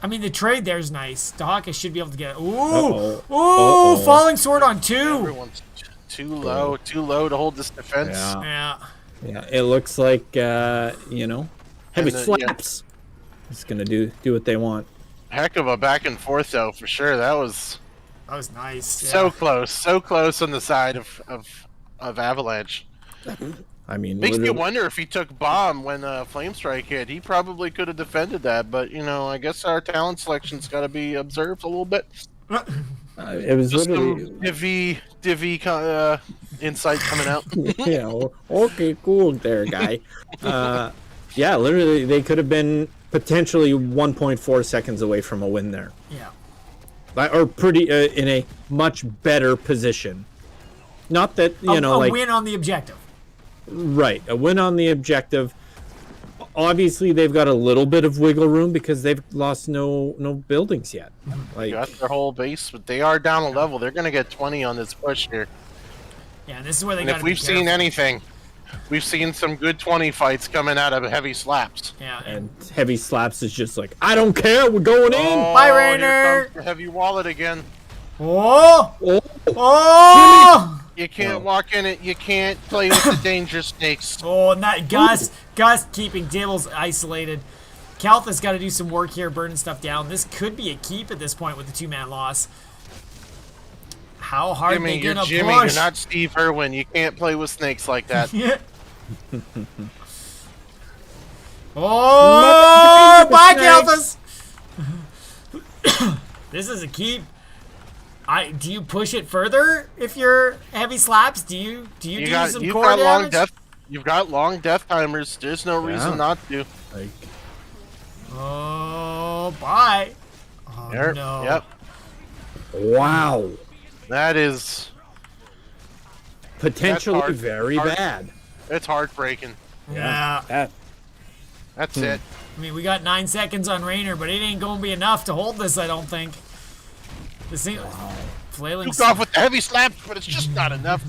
I mean, the trade there's nice. Dahaka should be able to get it. Ooh. Uh-oh. Ooh, Uh-oh. falling sword on 2. Everyone's too low to hold this defense. Yeah. Yeah. Yeah, it looks like heavy And the- slaps. It's gonna do what they want. Heck of a back and forth though, for sure. That was That was nice. so close on the side of Avalanche. I mean, Makes me literally- wonder if he took bomb when Flame Strike hit. He probably could have defended that, but I guess our talent selection's got to be observed a little bit. it was Just literally. some divvy insight coming out. Yeah. Okay. Cool, there, guy. Yeah. Literally, they could have been potentially 1.4 seconds away from a win there, Yeah. or pretty in a much better position. Not that A win on the objective. Right, a win on the objective. Obviously, they've got a little bit of wiggle room because they've lost no buildings yet. Like, Got their whole base, but they are down a level. They're going to get 20 on this push here. Yeah, and this is where they And got if to be we've seen careful. anything, we've seen some good 20 fights coming out of heavy slaps. Yeah. and heavy slaps is just like, I don't care, we're going in. Bye, Here Rainer. comes the heavy wallet again. Oh! Oh, Oh! You can't walk in it. You can't play with the Danger Snakes. Oh, and that Gus keeping Dibbles isolated. Kalthus got to do some work here, burning stuff down. This could be a keep at this point with the 2-man loss. How hard Jimmy, they you're gonna Jimmy. push? You're not Steve Irwin. You can't play with snakes like that. Oh, bye, Snakes. Kalthus. This is a keep. Do you push it further if you're heavy slaps? Do you do some You've core got long damage? death. You've got long death timers. There's no reason not to. like, Oh, bye. Oh, There. no. Yep. wow, That is. potentially hard. very Hard. bad. It's heartbreaking. Yeah. That That's it. I mean, we got 9 seconds on Rainer, but it ain't going to be enough to hold this, I don't think. This thing, flailing. Took off with the heavy slaps, but it's just not enough.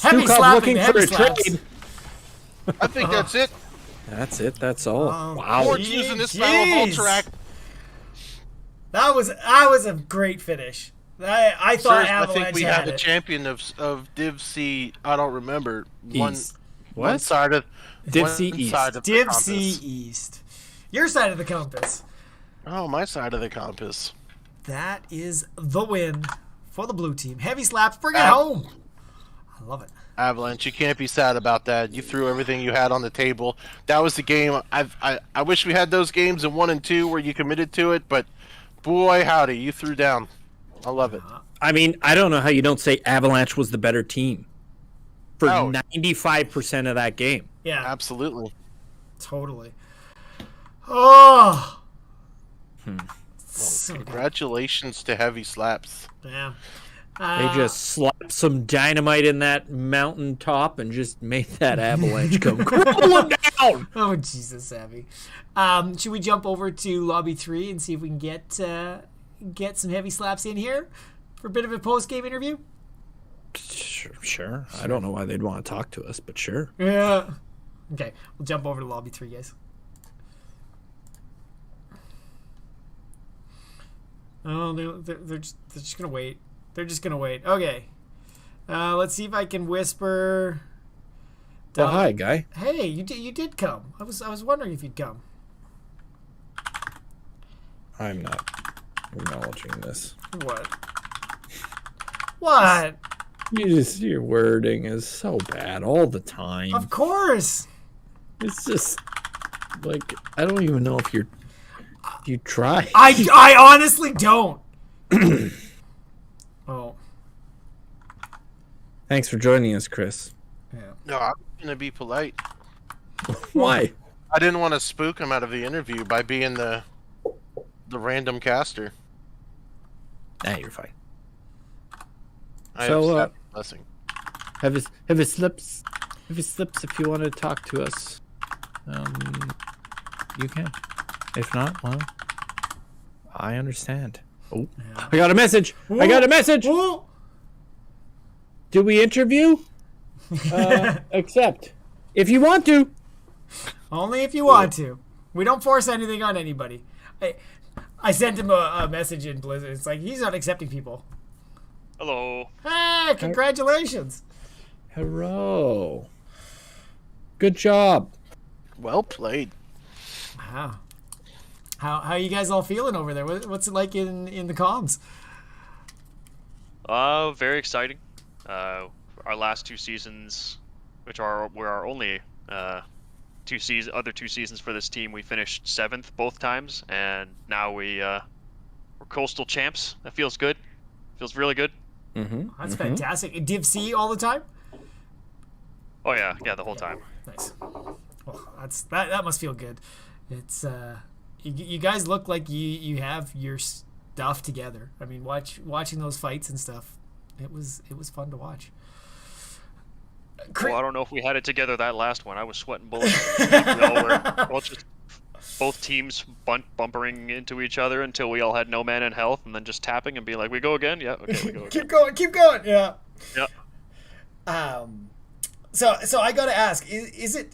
Heavy Stukov slapping, looking the for heavy a slaps. trade. I think that's it. That's it. That's all. Wow. Ford's using this battle of Jeez. Volterac. That was a great finish. I thought Sirs, I Avalanche think we had have a it. champion of Div C. I don't remember one East. one What? side of Div one C East. side of the Div compass. C East. Your side of the compass. Oh, my side of the compass. That is the win for the blue team. Heavy slaps, bring it Ab- home. I love it. Avalanche, you can't be sad about that. You threw everything you had on the table. That was the game. I wish we had those games in 1 and 2 where you committed to it, but boy howdy, you threw down. I love it. I mean, I don't know how you don't say Avalanche was the better team for Oh. 95% of that game. Yeah, Absolutely. totally. Oh, So good. Congratulations to Heavy Slaps. Yeah. They just slapped some dynamite in that mountain top and just made that avalanche come crumbling down. Oh, Jesus, Abby. Should we jump over to Lobby 3 and see if we can get some heavy slaps in here for a bit of a post-game interview? Sure. I don't know why they'd want to talk to us, but sure. Yeah. Okay, we'll jump over to Lobby 3, guys. Oh, they're just going to wait. They're just going to wait. Okay. Let's see if I can whisper... Well, hi, guy. Hey, you did come. I was wondering if you'd come. I'm not acknowledging this. What? What? Your wording is so bad all the time. Of course. It's just like I don't even know if you try. I honestly don't. Oh. Thanks for joining us, Chris. Yeah. No, I'm gonna be polite. Why? I didn't want to spook him out of the interview by being the random caster. Nah, you're fine. I So, accept the blessing. Have his slips. If you want to talk to us, you can. If not, well, I understand. Oh, yeah. I got a message. Ooh. I got a message. Ooh. Do we interview? Accept. If you want to. Only if you want to. We don't force anything on anybody. I sent him a message in Blizzard. It's like, he's not accepting people. Hello. Hey, congratulations. Hello. Good job. Well played. Wow. How you guys all feeling over there? What's it like in the comms? Very exciting. Our last 2 seasons, which were our only other 2 seasons for this team, we finished 7th both times, and now we're coastal champs. That feels good. Feels really good. Mm-hmm. That's fantastic. Div C all the time? Oh yeah, the whole time. Nice. Well, that must feel good. It's you guys look like you have your stuff together. I mean, watching those fights and stuff, it was fun to watch. Well, I don't know if we had it together that last one. I was sweating bullets. We all were just both teams bumpering into each other until we all had no man in health, and then just tapping and being like, "We go again." Yeah, okay, we go again. Keep going. Yeah. Yeah. So I gotta ask, is it?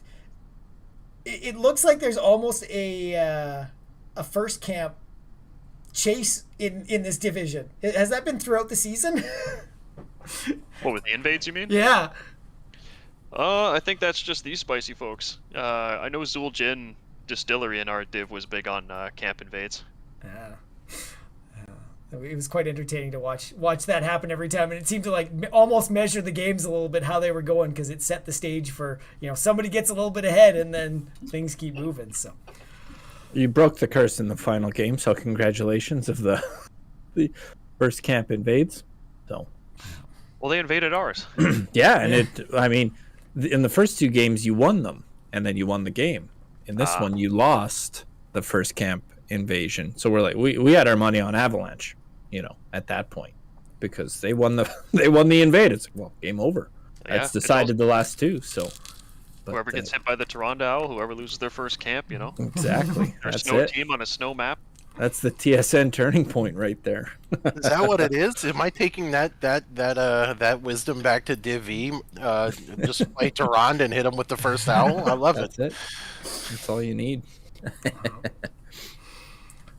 It looks like there's almost a first camp chase in this division. Has that been throughout the season? What, with the invades, you mean? Yeah. I think that's just these spicy folks. I know Zuljin Distillery in our div was big on camp invades. Yeah. It was quite entertaining to watch that happen every time, and it seemed to like almost measure the games a little bit how they were going, because it set the stage for, somebody gets a little bit ahead and then things keep moving. So you broke the curse in the final game, so congratulations of the first camp invades. So well, they invaded ours. Yeah, and in the first 2 games you won them, and then you won the game. In this one you lost the first camp invasion. So we're like, we had our money on Avalanche, at that point, because they won the invade. It's like, well, game over. That's decided the last 2. So whoever gets hit by the Toronto Owl, whoever loses their first camp, Exactly. There's That's no it. team on a snow map. That's the TSN turning point right there. Is that what it is? Am I taking that wisdom back to Div E? Just play Durand and hit him with the first owl? I love it. That's it. That's all you need.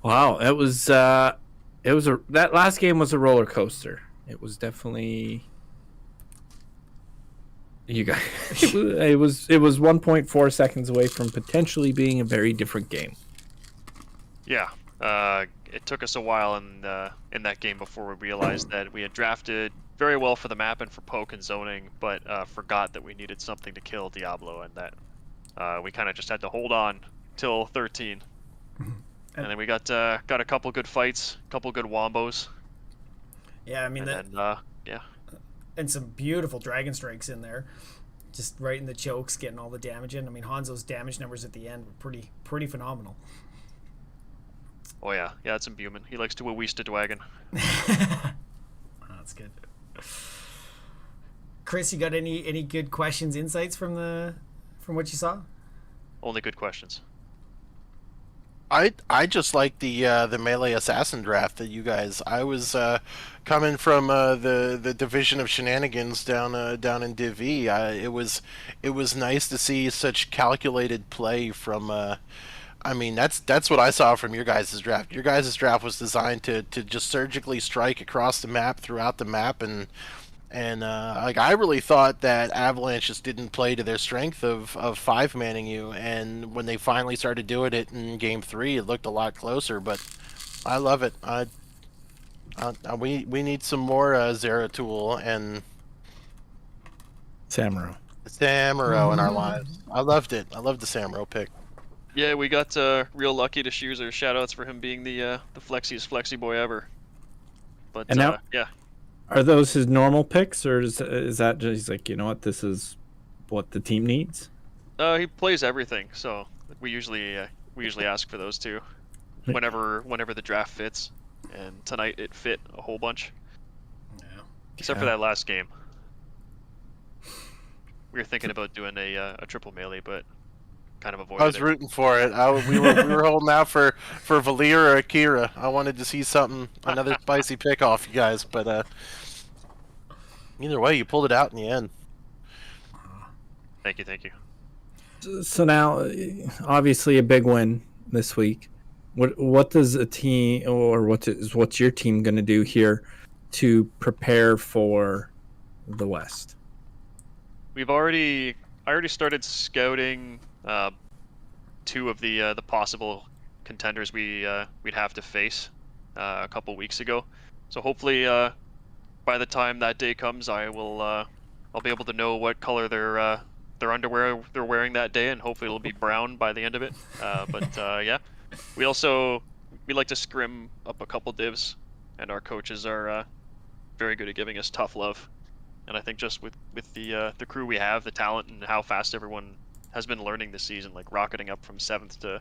Wow, that last game was a roller coaster. It was definitely it was 1.4 seconds away from potentially being a very different game. Yeah. It took us a while in that game before we realized that we had drafted very well for the map and for poke and zoning, but forgot that we needed something to kill Diablo, and that we kind of just had to hold on till 13. And then we got a couple good fights, a couple good wombos. Yeah, I mean and some beautiful dragon strikes in there, just right in the chokes, getting all the damage in. I mean, Hanzo's damage numbers at the end were pretty phenomenal. Oh yeah, it's Imbuman. He likes to waste a wagon. That's good. Chris, you got any good questions, insights from what you saw? Only good questions. I just like the melee assassin draft that you guys. I was coming from the division of shenanigans down in Div E. It was nice to see such calculated play from. I mean, that's what I saw from your guys' draft. Your guys' draft was designed to just surgically strike across the map, throughout the map, and like I really thought that Avalanche just didn't play to their strength of five-manning you, and when they finally started doing it in Game 3, it looked a lot closer. But I love it. We need some more Zeratul and Samuro in our lives. I loved it. I loved the Samuro pick. Yeah, we got real lucky to Schuser. Shoutouts for him being the flexiest flexi boy ever. But And now- yeah. Are those his normal picks, or is that just he's like, you know what, this is what the team needs? He plays everything, so we usually ask for those two, whenever the draft fits. And tonight it fit a whole bunch, except for that last game. We were thinking about doing a triple melee, but kind of avoided I was rooting for it. We were holding out for Valir or Akira. I wanted to see another spicy pick off you guys, but either way, you pulled it out in the end. Thank you. So now, obviously, a big win this week. What does a team, or what's your team going to do here to prepare for the West? I already started scouting two of the possible contenders we'd have to face a couple weeks ago. So hopefully, by the time that day comes, I'll be able to know what color their underwear they're wearing that day, and hopefully it'll be brown by the end of it. But yeah, we like to scrim up a couple divs, and our coaches are very good at giving us tough love. And I think just with the crew we have, the talent, and how fast everyone has been learning this season, like rocketing up from 7th to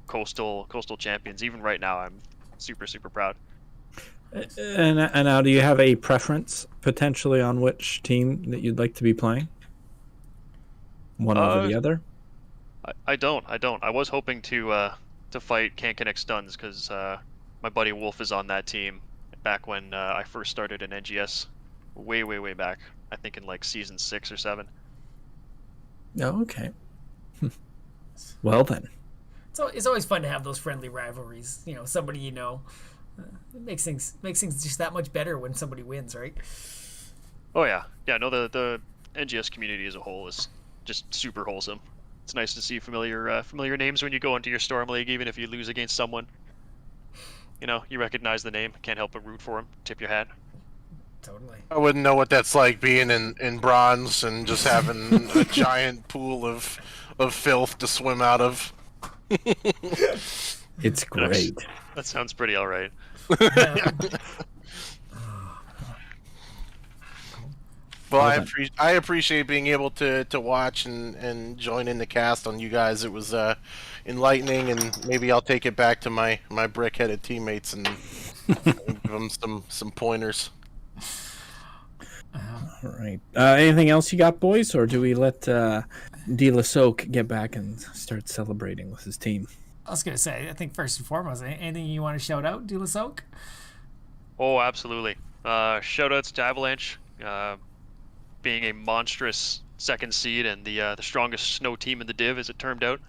coastal champions. Even right now, I'm super proud. And now, do you have a preference potentially on which team that you'd like to be playing? One over the other? I don't. I was hoping to fight Can't Connect Stuns because my buddy Wolf is on that team back when I first started in NGS, way back. I think in like season 6 or 7. Oh, okay. Well then. So it's always fun to have those friendly rivalries. Somebody It makes things just that much better when somebody wins, right? Oh yeah. No, the NGS community as a whole is just super wholesome. It's nice to see familiar names when you go into your Storm League, even if you lose against someone. You recognize the name, can't help but root for him, tip your hat. Totally. I wouldn't know what that's like being in bronze and just having a giant pool of filth to swim out of. It's great. That sounds pretty all right. Well, I appreciate being able to watch and join in the cast on you guys. It was enlightening, and maybe I'll take it back to my brick-headed teammates and give them some pointers. All right. Anything else you got, boys, or do we let De La Soak get back and start celebrating with his team? I was gonna say, I think first and foremost, anything you want to shout out, De La Soak? Oh, absolutely. Shoutouts to Avalanche, being a monstrous second seed and the strongest snow team in the div, as it turned out.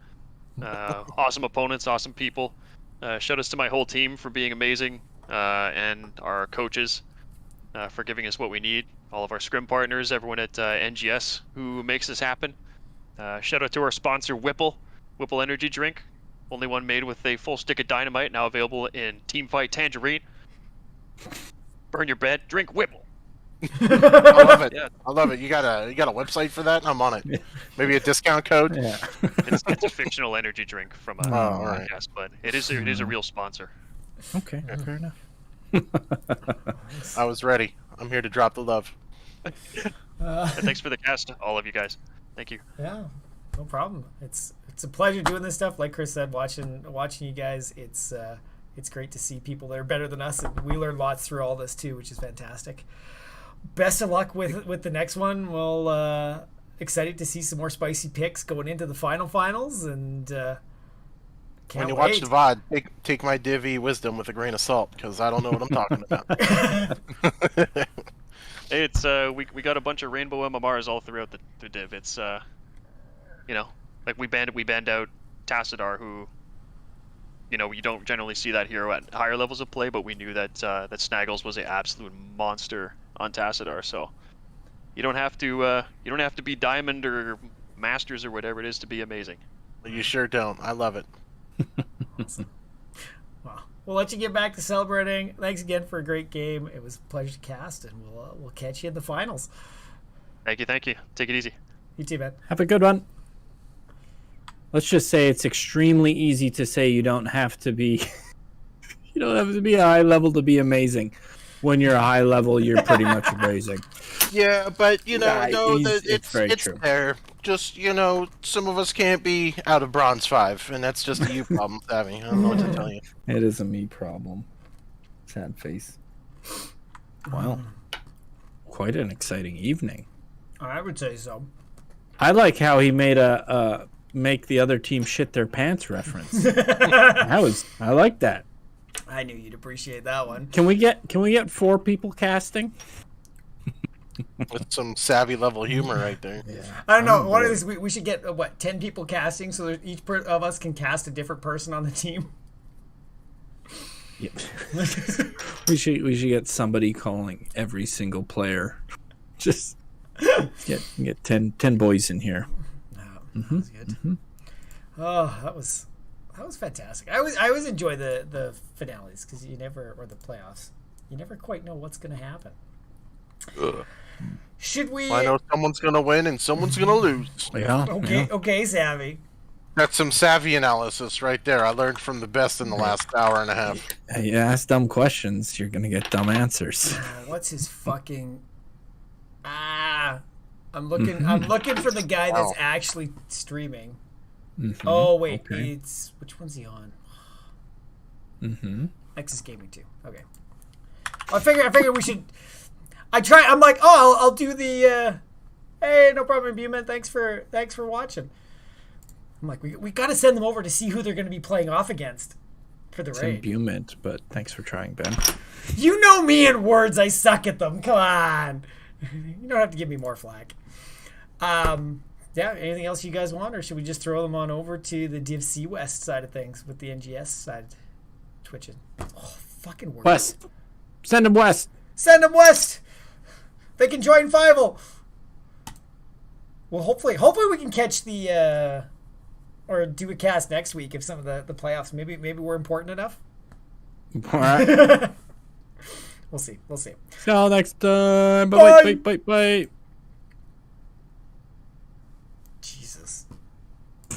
Awesome opponents, awesome people. Shoutouts to my whole team for being amazing, and our coaches for giving us what we need. All of our scrim partners, everyone at NGS who makes this happen. Shout out to our sponsor, Whipple Energy Drink. Only one made with a full stick of dynamite, now available in Teamfight Tangerine. Burn your bread, drink Whipple. I love it. Yeah. I love it. You got a website for that? I'm on it. Maybe a discount code? Yeah. It's a fictional energy drink from a podcast, but it is a real sponsor. Okay, fair enough. I was ready. I'm here to drop the love. And thanks for the cast, all of you guys. Thank you. Yeah, no problem. It's a pleasure doing this stuff. Like Chris said, watching you guys. It's it's great to see people that are better than us, and we learn lots through all this too, which is fantastic. Best of luck with the next one. We'll excited to see some more spicy picks going into the finals, and when you watch the VOD, take my Div E wisdom with a grain of salt, because I don't know what I'm talking about. Hey, it's we got a bunch of rainbow MMRs all throughout the Div. It's you know, like we banned out Tassadar, who, you know, you don't generally see that hero at higher levels of play, but we knew that that Snaggles was an absolute monster on Tassadar, so you don't have to be Diamond or Masters or whatever it is to be amazing. You sure don't. I love it. Well, we'll let you get back to celebrating. Thanks again for a great game. It was a pleasure to cast, and we'll catch you in the finals. Thank you. Take it easy. You too, man. Have a good one. Let's just say it's extremely easy to say you don't have to be you don't have to be a high level to be amazing. When you're a high level, you're pretty much amazing. Yeah, but you know, it's true. there. Just, you know, some of us can't be out of bronze 5, and that's just a you problem, Savvy. I don't know what to tell you. It is a me problem. Sad face. Well, quite an exciting evening. I would say so. I like how he made a make the other team shit their pants reference. I like that. I knew you'd appreciate that one. Can we get 4 people casting? With some savvy level humor right there. Yeah. I don't know. One of these we should get 10 people casting, so that each of us can cast a different person on the team. Yep. we should get somebody calling every single player. Just get 10 boys in here. That was good. Oh, that was fantastic. I always enjoy the finales, because the playoffs, you never quite know what's going to happen. Ugh. Should we? I know someone's gonna win and someone's gonna lose. Yeah. Okay, Savvy. That's some savvy analysis right there. I learned from the best in the last hour and a half. You ask dumb questions, you're gonna get dumb answers. What's his fucking? I'm looking for the guy that's actually streaming. Mm-hmm. Oh wait, okay. it's which one's he on? Mm-hmm. Nexus Gaming 2. Okay. I figure we should. I'm like, I'll do the. Hey, no problem, Buman. Thanks for watching. I'm like, we got to send them over to see who they're going to be playing off against for the It's raid. imbuement, but thanks for trying, Ben. You know me in words. I suck at them. Come on. You don't have to give me more flack. Yeah. Anything else you guys want, or should we just throw them on over to the Div C West side of things with the NGS side twitching? Oh, fucking work. West. Send them west. Send them west. They can join Fievel. Well, hopefully we can catch the or do a cast next week if some of the playoffs maybe we're important enough. All right. We'll see. See you all next time. Bye.